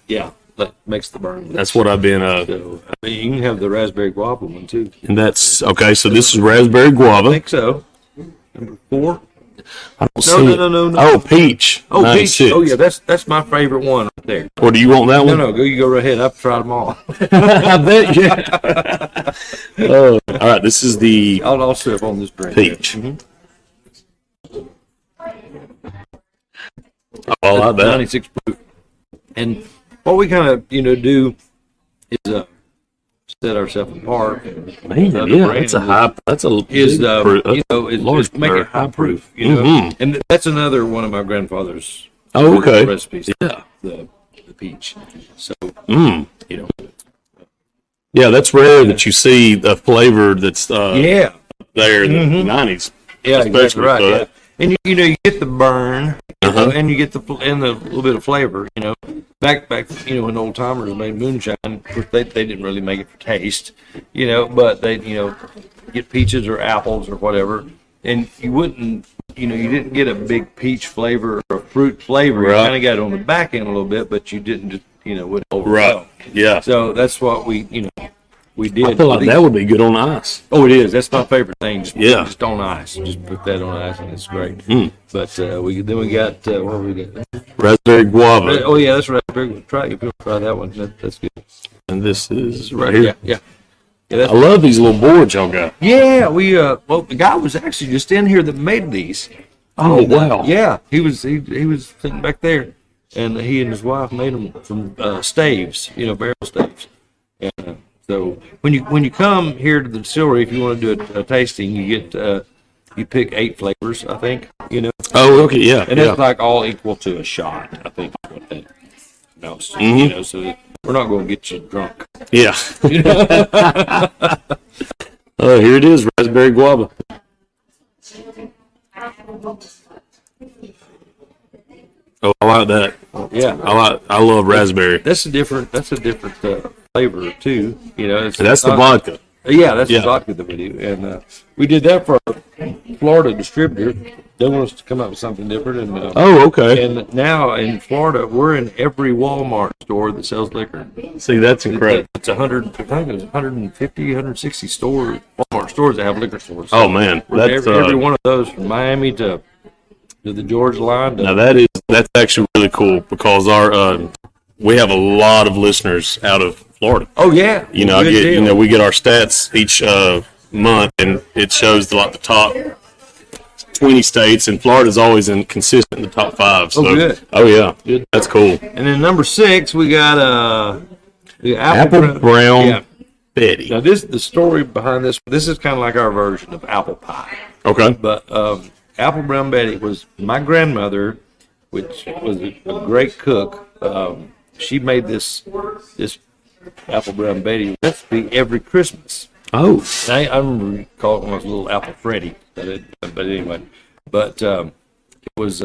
Yeah. That makes the burn. That's what I've been. So, I mean, you can have the raspberry guava one too. And that's okay. So this is raspberry I guava. think so. Number 4. I don't see it. No. Oh, peach. Oh, 96. peach. Oh, yeah. That's my favorite one right there. Or do you want that one? No. You go right ahead. I've tried them all. I bet. Yeah. Oh, all right. This is the I'll sip on this drink. peach. Mhm. Oh, I like that. 96 proof. And what we kind of do is set ourselves apart. Man, yeah, that's a high. That's a Is big proof. is large make it high proof. Mhm. And that's another one of my grandfather's Oh, okay. recipes. Yeah. The peach. So Mm. you know. Yeah, that's rare that you see the flavor that's Yeah. there in the 90s. Yeah, exactly Especially right. for Yeah. that. And you get the burn, and you get the little bit of flavor. Back when old timers made moonshine, of course they didn't really make it for taste, but they get peaches or apples or whatever, and you wouldn't you didn't get a big peach flavor or fruit flavor. You Right. kind of got it on the back end a little bit, but you didn't just wouldn't overwhelm. Right. Yeah. So that's what we did. I feel like that would be good on ice. Oh, it is. That's my favorite thing. Just on ice. Just put that on ice, and it's great. Mm. But we got what have we got? Raspberry guava. Oh yeah, that's raspberry. Try if you try that one. That's good. And this is right here. Yeah. I love these little boards y'all got. Yeah, we well, the guy was actually just in here that made these. Oh, And, wow. Yeah, he was sitting back there, and he and his wife made them from staves, barrel staves. And so when you come here to the distillery, if you want to do a tasting, you get you pick 8 flavors, I think. Oh, okay. Yeah. And yeah. that's like all equal to a shot, I think. Is what that amounts to, Mhm. So that we're not going to get you drunk. Yeah. Oh, here it is, raspberry guava. Oh, I like that. Yeah, I love raspberry. that's a different flavor too. That's the vodka. Yeah, that's Yeah. the vodka that we do, and we did that for our Florida distributor. They want us to come up with something different, and Oh, okay. and now in Florida, we're in every Walmart store that sells liquor. See, that's incredible. It's 100, I think it's 150, 160 stores, Walmart stores that have liquor stores. Oh man, We're that's every one of those from Miami to the Georgia line. now that's actually really cool because our we have a lot of listeners out of Florida. Oh yeah, I Good get deal. we get our stats each month, and it shows the top 20 states, and Florida's always consistent in the top 5. So, good. Oh yeah, Good. That's cool. And then number 6, we got the Apple brown Yeah. Betty. Now the story behind this. This is kind of like our version of apple pie. Okay. But Apple Brown Betty was my grandmother, which was a great cook. She made this Apple Brown Betty recipe every Christmas. Oh. I remember calling it when I was a little Apple Freddy. But anyway, it was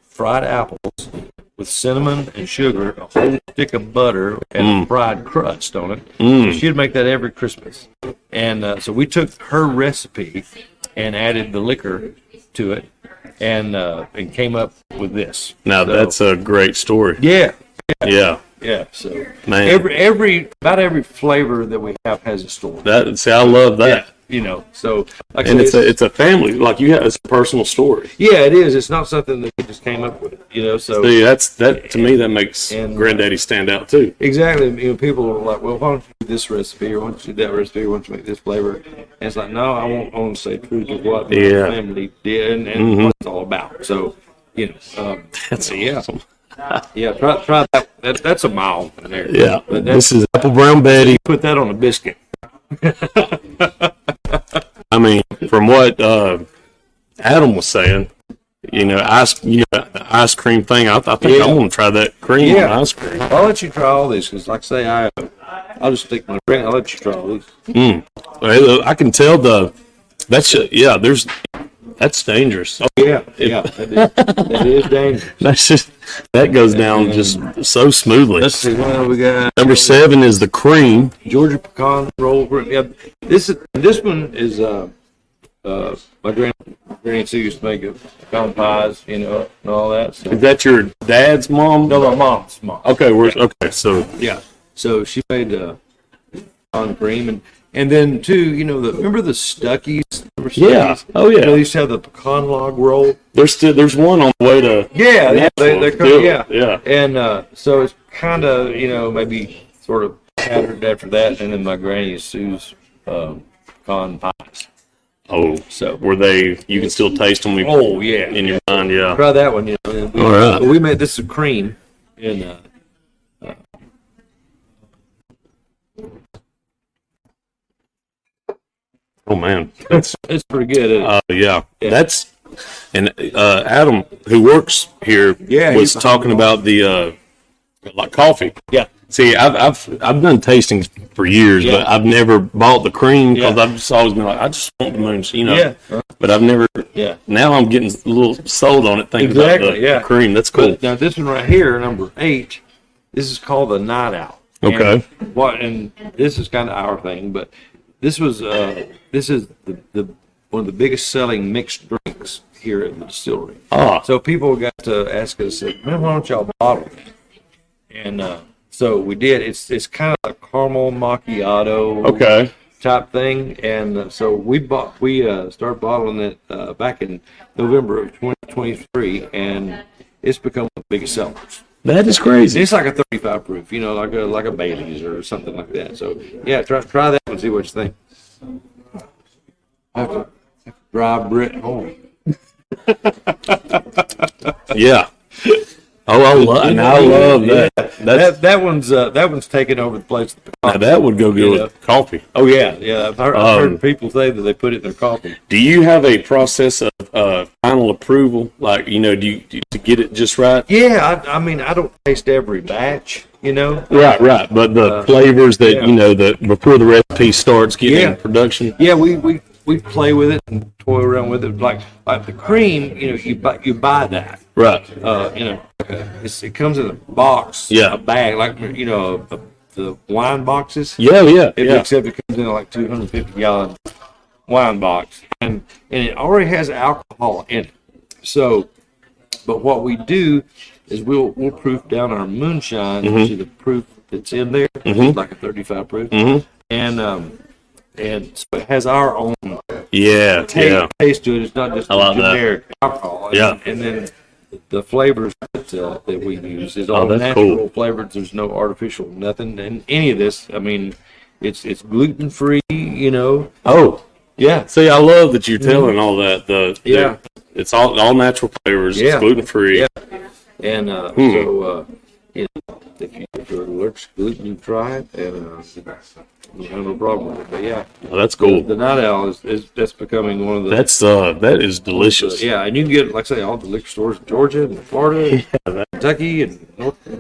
fried apples with cinnamon and sugar, a whole stick of butter, and a fried crust on it. So she'd make that every Christmas. And so we took her recipe and added the liquor to it, and came up with this. Now So, that's a great story. yeah. Yeah. So Man. about every flavor that we have has a story. I love that. So like And it's a family, like you have, it's a personal story. yeah, it is. It's not something that we just came up with, So See, that to me that makes Granddaddy stand out too. exactly, people are like, well, why don't you do this recipe, or why don't you do that recipe, or why don't you make this flavor? And it's like, no, I want to say true to what my family did and what it's all about. So, That's awesome. yeah, try that. That's a mile in there. Yeah, But this is Apple Brown Betty. put that on a biscuit. I mean, from what Adam was saying, the ice cream thing. I think I want to try that cream on ice cream. I'll let you try all these because, like I say, I'll just stick my drink. I'll let you try all these. I can tell that's dangerous. Oh yeah, that is dangerous. That goes down just so smoothly. Let's see what we got. Number 7 is the cream. Georgia pecan roll. Yeah, this one is my granny used to make pecan pies, and all that. So. Is that your dad's mom? No, my mom's mom. Okay, so Yeah, so she made pecan cream, and then too, remember the Stuckies? Yeah. Oh yeah. They used to have the pecan log roll. There's one on the way to. Yeah, they come. Yeah. And so it's kind of maybe sort of patterned after that, and then my granny Sue's pecan pies. Oh, So were they? You can still taste them. oh yeah, In your mind, yeah. try that one. All right. We made this is cream, and Oh man, it's pretty good. Isn't it? yeah. That's and Adam, who works here, Yeah, was he's talking about the like coffee. Yeah. See, I've done tastings for years, but I've never bought the cream because I've just always been like, I just want the moonshine, Yeah. But I've never. Yeah. Now I'm getting a little sold on it, thinking Exactly, about the cream. That's cool. But now this one right here, number 8, this is called the Night Owl. Okay. And this is kind of our thing, but this is the one of the biggest selling mixed drinks here at the distillery. So people got to ask us, man, why don't y'all bottle it? And so we did. It's kind of a caramel macchiato type thing, and so we started bottling it back in November of 2023, and it's become one of the biggest sellers. That is crazy. It's like a 35 proof, like a Bailey's or something like that. So yeah, try that and see what you think. I have to drive Britt home. Yeah. Oh, I love that. That one's taken over the place. Now that would go good with coffee. Oh yeah. I've heard people say that they put it in their coffee. Do you have a process of final approval? Like, do you to get it just right? Yeah, I mean, I don't taste every batch, Right. But the flavors that before the recipe starts getting in production. Yeah, we play with it and toy around with it. Like the cream, you buy that. Right. It comes in a box, Yeah. a bag, like the wine boxes. Yeah. Except it comes in like 250-gallon wine box, and it already has alcohol in it. So, but what we do is we'll proof down our moonshine to the proof that's in there, like a 35 proof, and so it has our own taste to it. It's not just generic alcohol. And then the flavors that we use is all natural flavors. There's no artificial nothing in any of this. I mean, it's gluten free. Oh. Yeah. See, I love that you're telling all that. It's all natural flavors. It's gluten free. Yeah. And so, if you're allergic to gluten, you try it, and you have no problem with it. But yeah, that's cool. The Night Owl that's becoming one of the. That is delicious. And you can get, like I say, all the liquor stores in Georgia and Florida, Kentucky, and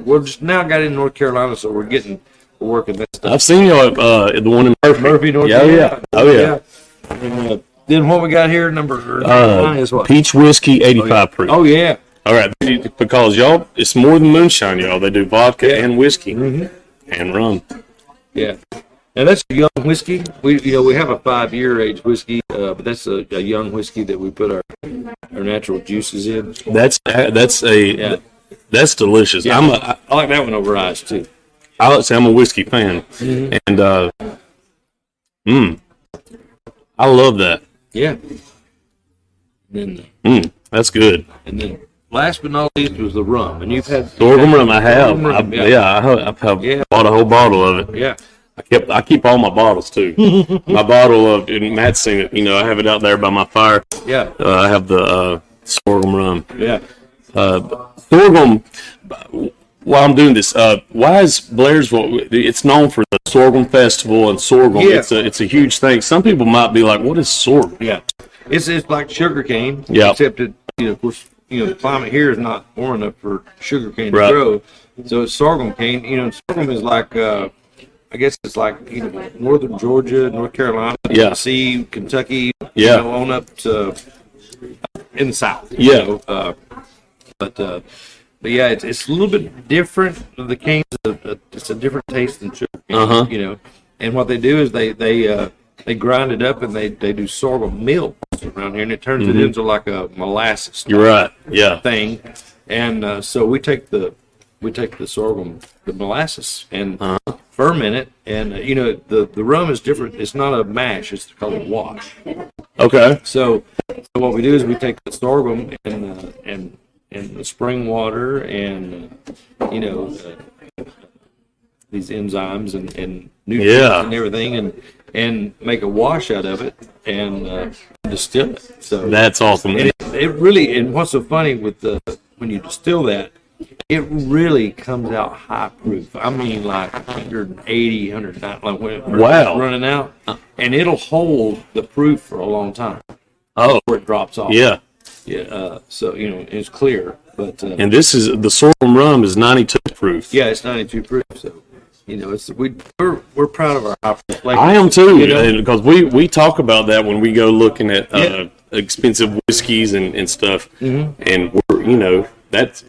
we're just now got in North Carolina, so we're working that stuff. I've seen you at the one in Murphy, North Carolina. Oh yeah. And, then what we got here, number 9 is what? Peach whiskey, 85 proof. Oh yeah. All right, because y'all, it's more than moonshine, y'all. They do vodka and whiskey and rum. Yeah, and that's a young whiskey. We have a 5-year age whiskey, but that's a young whiskey that we put our natural juices in. That's delicious. Yeah. I like that one over ice too. I would say I'm a whiskey fan, and I love that. Yeah. And then, That's good. and then last but not least was the rum. And you've had Sorghum rum, I have. Sorghum rum, I've bought a whole bottle of it. Yeah. I keep all my bottles too. My bottle of, and Matt's seen it. You know, I have it out there by my fire. Yeah. I have the sorghum rum. Yeah. Sorghum. While I'm doing this, why is Blairsville? It's known for the sorghum festival and sorghum. Yeah. It's a huge thing. Some people might be like, "What is sorghum?" Yeah. It's like sugar cane. Yeah. Except that, of course, the climate here is not warm enough for sugar cane to Right. grow. So it's sorghum cane. And sorghum is like, I guess it's like, northern Georgia, North Carolina, Yeah. Tennessee, Kentucky, Yeah. on up to in the South. Yeah. But yeah, it's a little bit different. The cane's it's a different taste than sugar cane, And what they do is they grind it up and they do sorghum milk around here, and it turns it into like a molasses You're right. Yeah. thing. And so we take the sorghum, the molasses, and ferment it. And the rum is different. It's not a mash. It's called a wash. Okay. So what we do is we take the sorghum and the spring water and these enzymes and nutrients and everything and make a wash out of it and distill it. So That's awesome. and it really, and what's so funny with when you distill that, it really comes out high proof. I mean, like 180, 190, like when it's Wow. running out, and it'll hold the proof for a long time Oh, before it drops off. yeah. Yeah. So it's clear, but And this is the sorghum rum is 92 proof. yeah, it's 92 proof. So we're proud of our high proof. Like, I am too, because we talk about that when we go looking at expensive whiskeys and stuff, and we're that's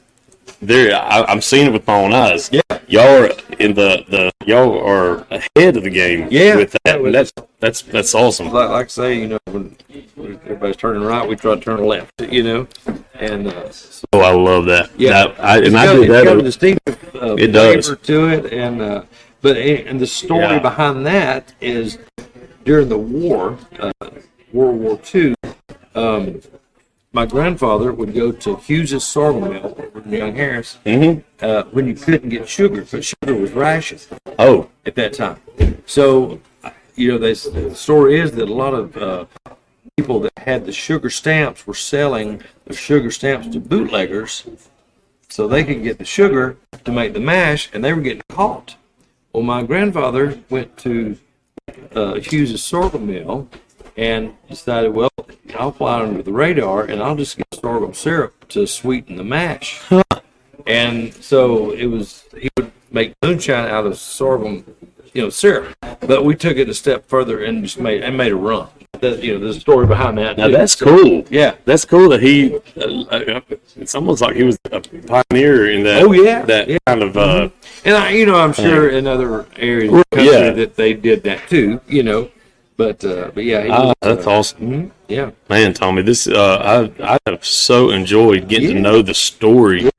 there. I'm seeing it with my own eyes. Yeah. Y'all are y'all are ahead of the game. Yeah. with that. And that's awesome. like I say, when everybody's turning right, we try to turn left. And so, Oh, I love that. yeah, I it's did that. got a distinctive It does. flavor to it, and the story Yeah. behind that is during the war, World War II. My grandfather would go to Hughes's sorghum mill in Young Harris when you couldn't get sugar, because sugar was rationed Oh, at that time. So, the story is that a lot of people that had the sugar stamps were selling the sugar stamps to bootleggers so they could get the sugar to make the mash, and they were getting caught. Well, my grandfather went to Hughes's sorghum mill and decided, well, I'll fly under the radar and I'll just get sorghum syrup to sweeten the mash. And so he would make moonshine out of sorghum, syrup. But we took it a step further and just made a rum. There's a story behind that. now too. that's cool. Yeah. That's cool that he. It's almost like he was a pioneer in that. Oh, yeah. That kind of. And I'm sure in other areas of the country that they did that too, But yeah, he was, that's awesome. Yeah. Man, Tommy, this I have so enjoyed getting to know the story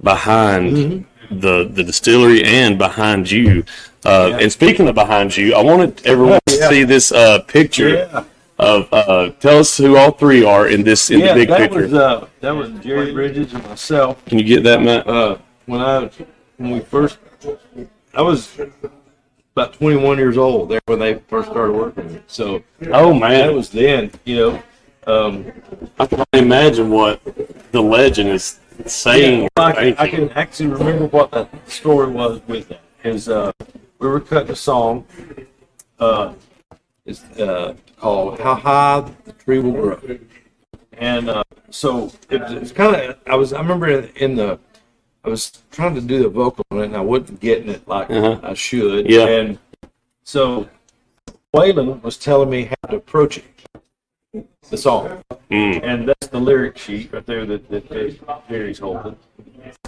behind the distillery and behind you. And speaking of behind you, I wanted everyone to see this picture of. Tell us who all three are in the big picture. That was Jerry Bridges and myself. Can you get that, Matt? I was about 21 years old there when they first started working with me. So Oh man, that was then, I can imagine what the legend is saying. I can actually remember what the story was with that. Is we were cutting a song. It's called "How High the Tree Will Grow," and so it's kind of. I remember I was trying to do the vocal on it, and I wasn't getting it like I should. Yeah. And so Waylon was telling me how to approach it, the song. And that's the lyric sheet right there that Jerry's holding.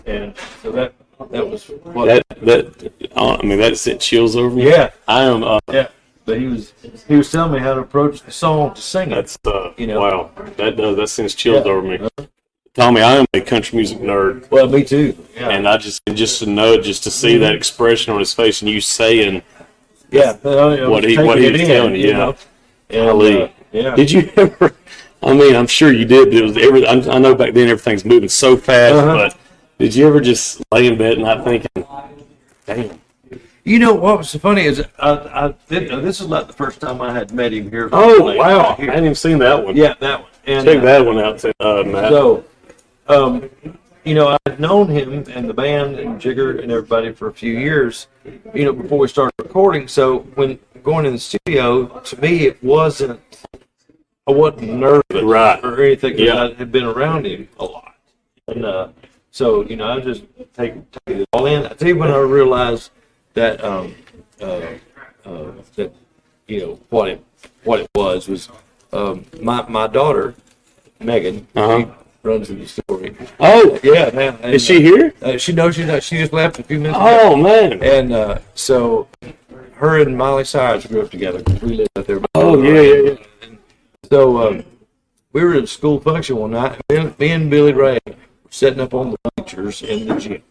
And so that was what. That sent chills over me. Yeah. I am. Yeah. But he was telling me how to approach the song to sing it. That's wow. That sends chills over me. Tommy, I am a country music nerd. Well, me too. Yeah. And I just to see that expression on his face and you saying what he was telling you, Golly. Yeah. Did you ever? I mean, I'm sure you did. But it was I know back then everything's moving so fast. But did you ever just lay in bed not thinking, damn? You know what was so funny is I didn't know this is not the first time I had met him here. Oh wow! I hadn't even seen that one. Yeah, that one. And, Check that one out, Matt. So, you know, I'd known him and the band and Jigger and everybody for a few years, you know, before we started recording. So when going in the studio, to me, I wasn't nervous or anything because I had been around him a lot. And so, you know, I just take it all in. I tell you when I realized that, that you know, what it was my daughter, Megan, she runs the Distillery. Oh, yeah, man. And, is she here? She knows she's not. She just left a few minutes ago. Oh, man. And so her and Miley Cyrus grew up together. We lived out there. Oh, yeah. And so we were at a school function one night. Me and Billy Ray were sitting up on the bleachers in the gym,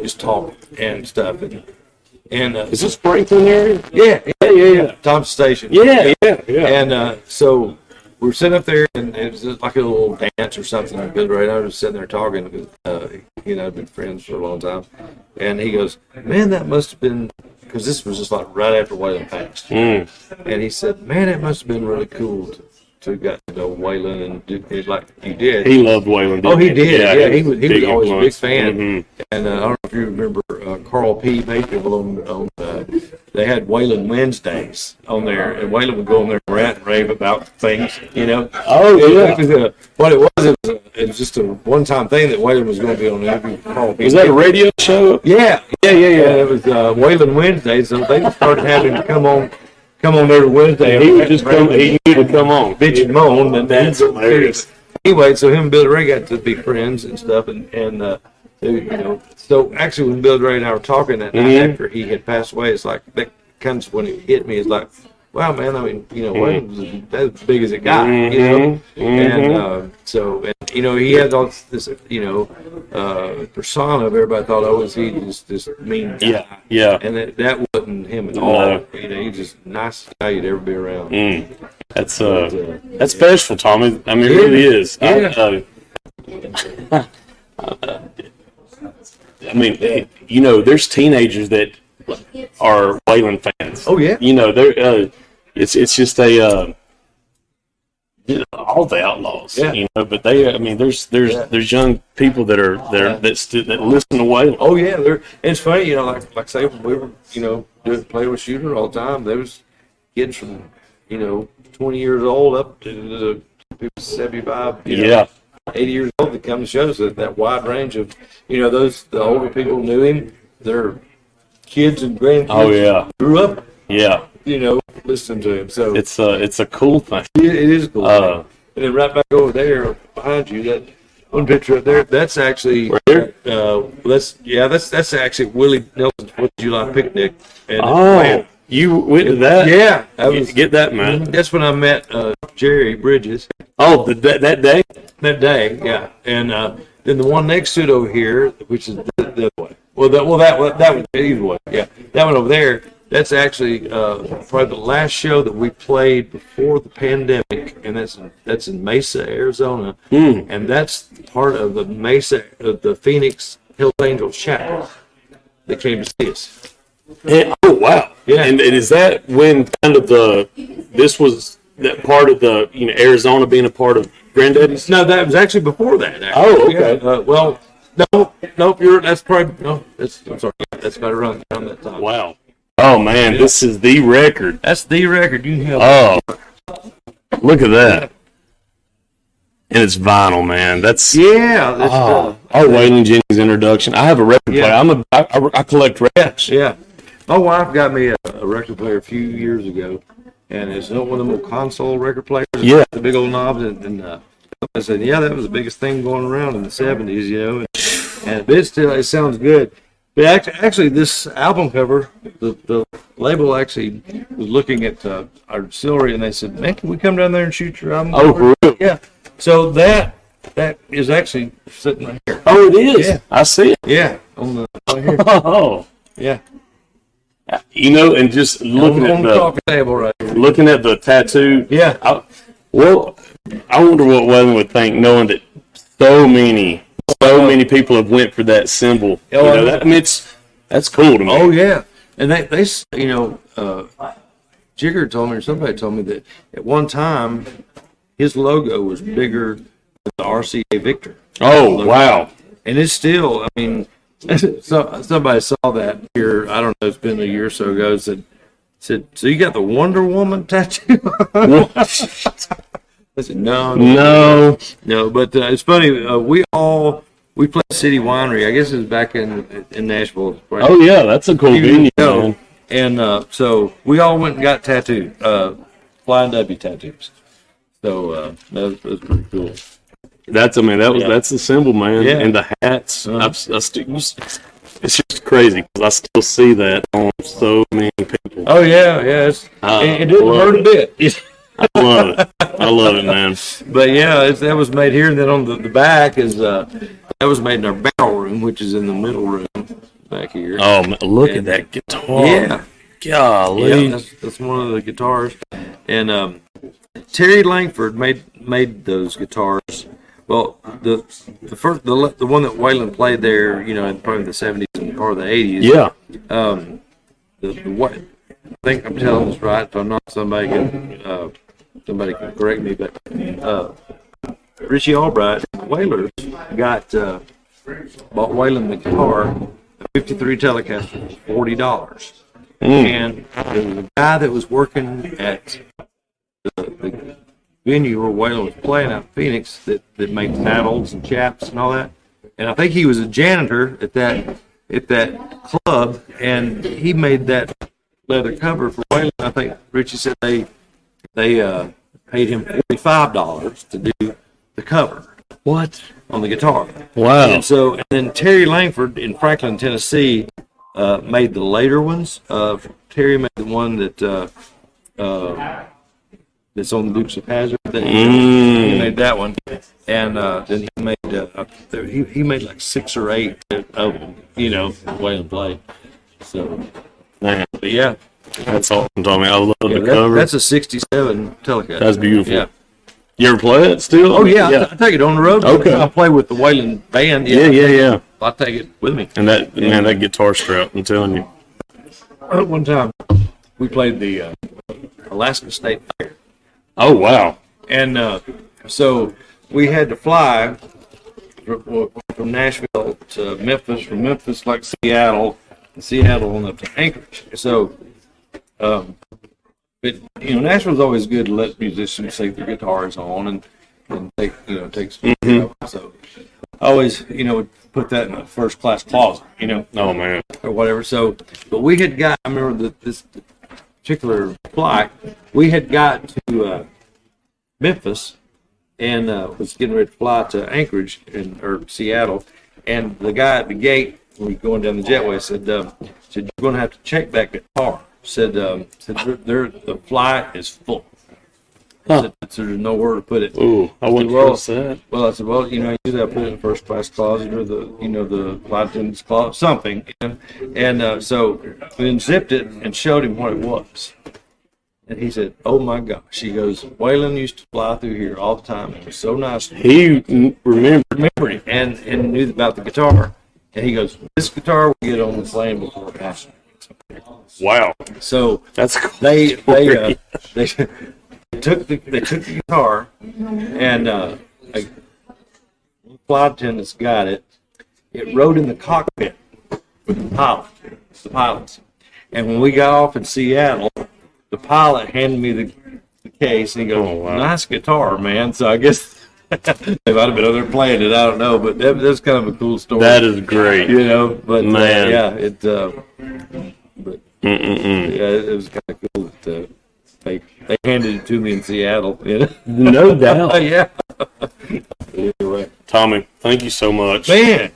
just talking and stuff. And is this Franklin area? Yeah. Top station. Yeah. And so we're sitting up there, and it was like a little dance or something. And Billy Ray and I were just sitting there talking because he and I have been friends for a long time. And he goes, "Man, that must have been," because this was just like right after Waylon passed. And he said, "Man, that must have been really cool to get to know Waylon and do it like you did." He loved Waylon. Oh, he did. Yeah, he was always influence. a big fan. And I don't know if you remember Carl P. Mayfield on they had Waylon Wednesdays on there, and Waylon would go on there and rant and rave about things, you know. Oh, yeah. What it was just a one-time thing that Waylon was going to be on there. Carl P. Was that a radio show? Yeah. And it was Waylon Wednesdays, so they started having to come on every Wednesday. He would just come. He knew to come on. Bitch and moan, and That's hilarious. Anyway, so him and Billy Ray got to be friends and stuff, and you know. So actually, when Billy Ray and I were talking that night after he had passed away, it's like that kind of when it hit me. It's like, wow, man. I mean, you know, Wayne was as big as it got, you know. And so, and you know, he had all this, you know, persona of everybody thought, oh, is he just this mean guy? Yeah. And that wasn't him at all. You know, he's just a nice guy you'd ever be around. That's special, Tommy. I mean, it really is. Yeah. I mean, you know, there's teenagers that are Waylon fans. Oh yeah. You know, they're it's just all the Outlaws. Yeah. You know, but they, I mean, there's young people that that listen to Waylon. Oh yeah, it's funny, you know, like say when we were, you know, playing with Shooter all the time. There was kids from, you know, 20 years old up to the 75. You know, 80 years old that come to shows that wide range of, you know, the older people knew him. Their kids and grandkids. Oh yeah. Grew up. Yeah. You know, listening to him. So it's a cool thing. It is cool. And then right back over there behind you, that one picture up there, that's actually right there? That's actually Willie Nelson's 4th of July picnic. And man, you went to that? Yeah, get that, man. That's when I met Jerry Bridges. Oh, that day? That day, yeah. And then the one next to it over here, which is the other way. Well, that one either way. Yeah, that one over there. That's actually probably the last show that we played before the pandemic, and that's in Mesa, Arizona, and that's part of the Phoenix Hills Angels chapter that came to see us. Oh wow! Yeah, and is that when kind of this was that part of the Arizona being a part of Granddaddy's? No, that was actually before that. Actually. Oh, okay. Yeah, well, nope. That's probably no. I'm sorry. That's about around that time. Wow. Oh man, this is the record. That's the record. You can help. Oh, look at that. And it's vinyl, man. That's Waylon Jennings introduction. I have a record player. I collect records. Yeah. My wife got me a record player a few years ago, and it's one of them little console record players. Yeah. The big old knobs, and I said, yeah, that was the biggest thing going around in the 70s, you know. And it sounds good. But actually, this album cover, the label actually was looking at our distillery, and they said, man, can we come down there and shoot your album cover? Oh, really? Yeah. So that is actually sitting right here. Oh, it is? Yeah. I see it. Yeah. On the right here. Oh. Yeah. You know, and just looking on the coffee table right here. looking at the tattoo. Yeah. I wonder what Waylon would think, knowing that so many people have went for that symbol. Oh, I know. I mean, that's cool to me. Oh yeah, and they you know, Jigger told me, or somebody told me that at one time his logo was bigger than the RCA Victor. Oh, logo. wow. And it's still, I mean, so somebody saw that here. I don't know, it's been a year or so ago. Said, so you got the Wonder Woman tattoo? I said, no. But it's funny. We played City Winery. I guess it was back in Nashville. Right? Oh yeah, that's a cool venue, man. And so we all went and got tattooed, Flying W tattoos. So that was pretty cool. That's the symbol, man. Yeah. And the hats. It's just crazy because I still see that on so many people. Oh yeah. It didn't hurt a bit. I love it, man. But yeah, that was made here, and then on the back is that was made in our barrel room, which is in the middle room back here. Oh, man, look at that guitar! Yeah, golly, yeah, that's one of the guitars. And Terry Langford made those guitars. Well, the first the one that Waylon played there, you know, in probably the 70s and part of the 80s. Yeah. I think I'm telling this right. If I'm not, somebody can correct me. But Richie Albright, Whalers, bought Waylon the guitar, a '53 Telecaster, for $40. And there was a guy that was working at the venue where Waylon was playing out in Phoenix that made saddles and chaps and all that. And I think he was a janitor at that club, and he made that leather cover for Waylon. I think Richie said they paid him $45 to do the cover. What? On the guitar. Wow. And then Terry Langford in Franklin, Tennessee, made the later ones. Terry made the one that that's on the Dukes of Hazzard. He made that one, and then he made like 6 or 8 of them. You know, Waylon played. So, man, but yeah, that's awesome, Tommy. I love the cover. That's a '67 Telecaster. That's beautiful. Yeah. You ever play it still? Oh yeah, I take it on the road. Okay. I play with the Waylon band. Yeah. I take it with me. And that guitar strap, I'm telling you. One time, we played the Alaska State Fair. Oh wow! And so we had to fly from Nashville to Memphis, from Memphis like Seattle, and Seattle and up to Anchorage. So, Nashville's always good to let musicians take their guitars on and take some of them. So I always put that in a first class closet, Oh man. or whatever. So, but we had got. I remember this particular flight. We had got to Memphis and was getting ready to fly to Anchorage or Seattle, and the guy at the gate when we were going down the jetway said you're going to have to check that guitar. Said the flight is full. Huh. So there's nowhere to put it. Ooh, I wouldn't trust that. Well, I said, usually I put it in the first class closet or the flight attendant's closet, something. And so we unzipped it and showed him what it was. And he said, "Oh my gosh!" He goes, "Waylon used to fly through here all the time. It was so nice." He remembered it and knew about the guitar. And he goes, "This guitar will get on the plane before passing." Wow. So that's cool. They took the guitar, and flight attendants got it. It rode in the cockpit with the pilots. And when we got off in Seattle, the pilot handed me the case, and he goes, Oh, wow. "Nice guitar, man." So I guess they might have been over there playing it. I don't know, but that's kind of a cool story. That is great. But Man. It was kind of cool that they handed it to me in Seattle. No doubt. Yeah. Anyway, Tommy, thank you so much. man,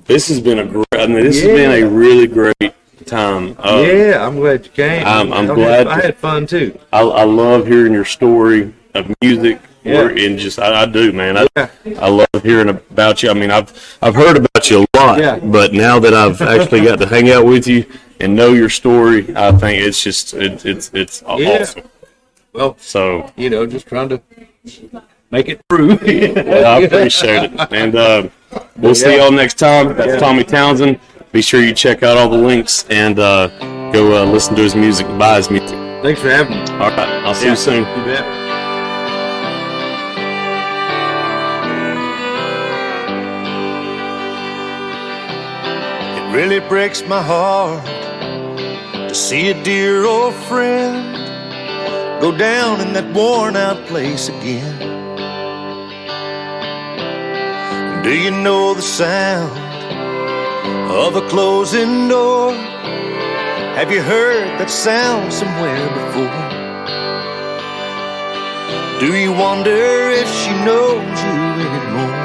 This has been has been a really great time. I'm glad you came. I'm glad. I had fun too. I love hearing your story of music We're in just I do, man. I love hearing about you. I mean, I've heard about you a lot, but now that I've actually got to hang out with you and know your story, I think it's just it's awesome. Well, so just trying to make it through. Well, I appreciate it, and we'll see y'all next time. That's Tommy Townsend. Be sure you check out all the links and go listen to his music and buy his music. Thanks for having me. All right, I'll see you soon. You bet. It really breaks my heart to see a dear old friend go down in that worn out place again. Do you know the sound of a closing door? Have you heard that sound somewhere before? Do you wonder if she knows you anymore?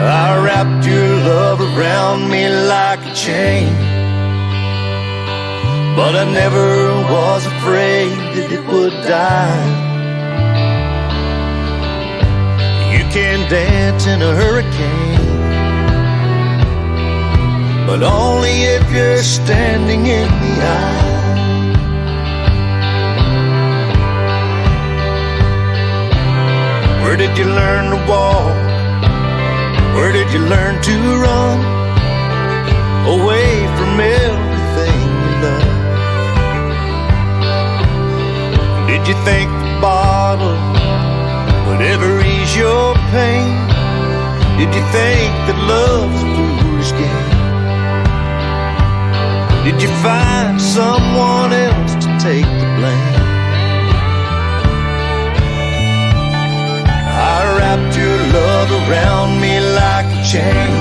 I wrapped your love around me like a chain, but I never was afraid that it would die. You can dance in a hurricane, but only if you're standing in the aisle. Where did you learn to walk? Where did you learn to run away from everything you love? Did you think the bottle would ever ease your pain? Did you think that love's a foolish game? Did you find someone else to take the blame? I wrapped your love around me like a chain,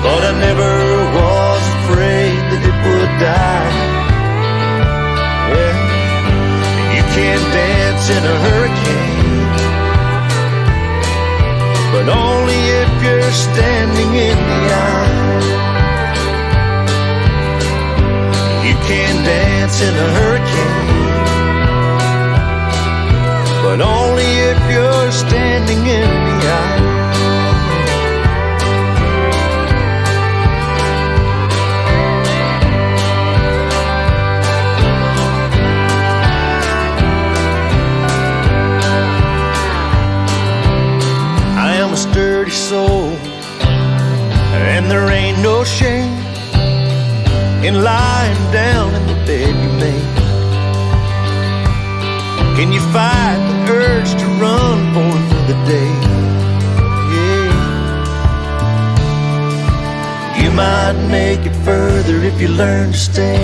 but I never was afraid that it would die. Yeah. You can dance in a hurricane, but only if you're standing in the aisle. You can dance in a hurricane, but only if you're standing in the aisle. I am a sturdy soul, and there ain't no shame in lying down in the bed you made. Can you fight the urge to run for another day? Yeah. You might make it further if you learn to stay.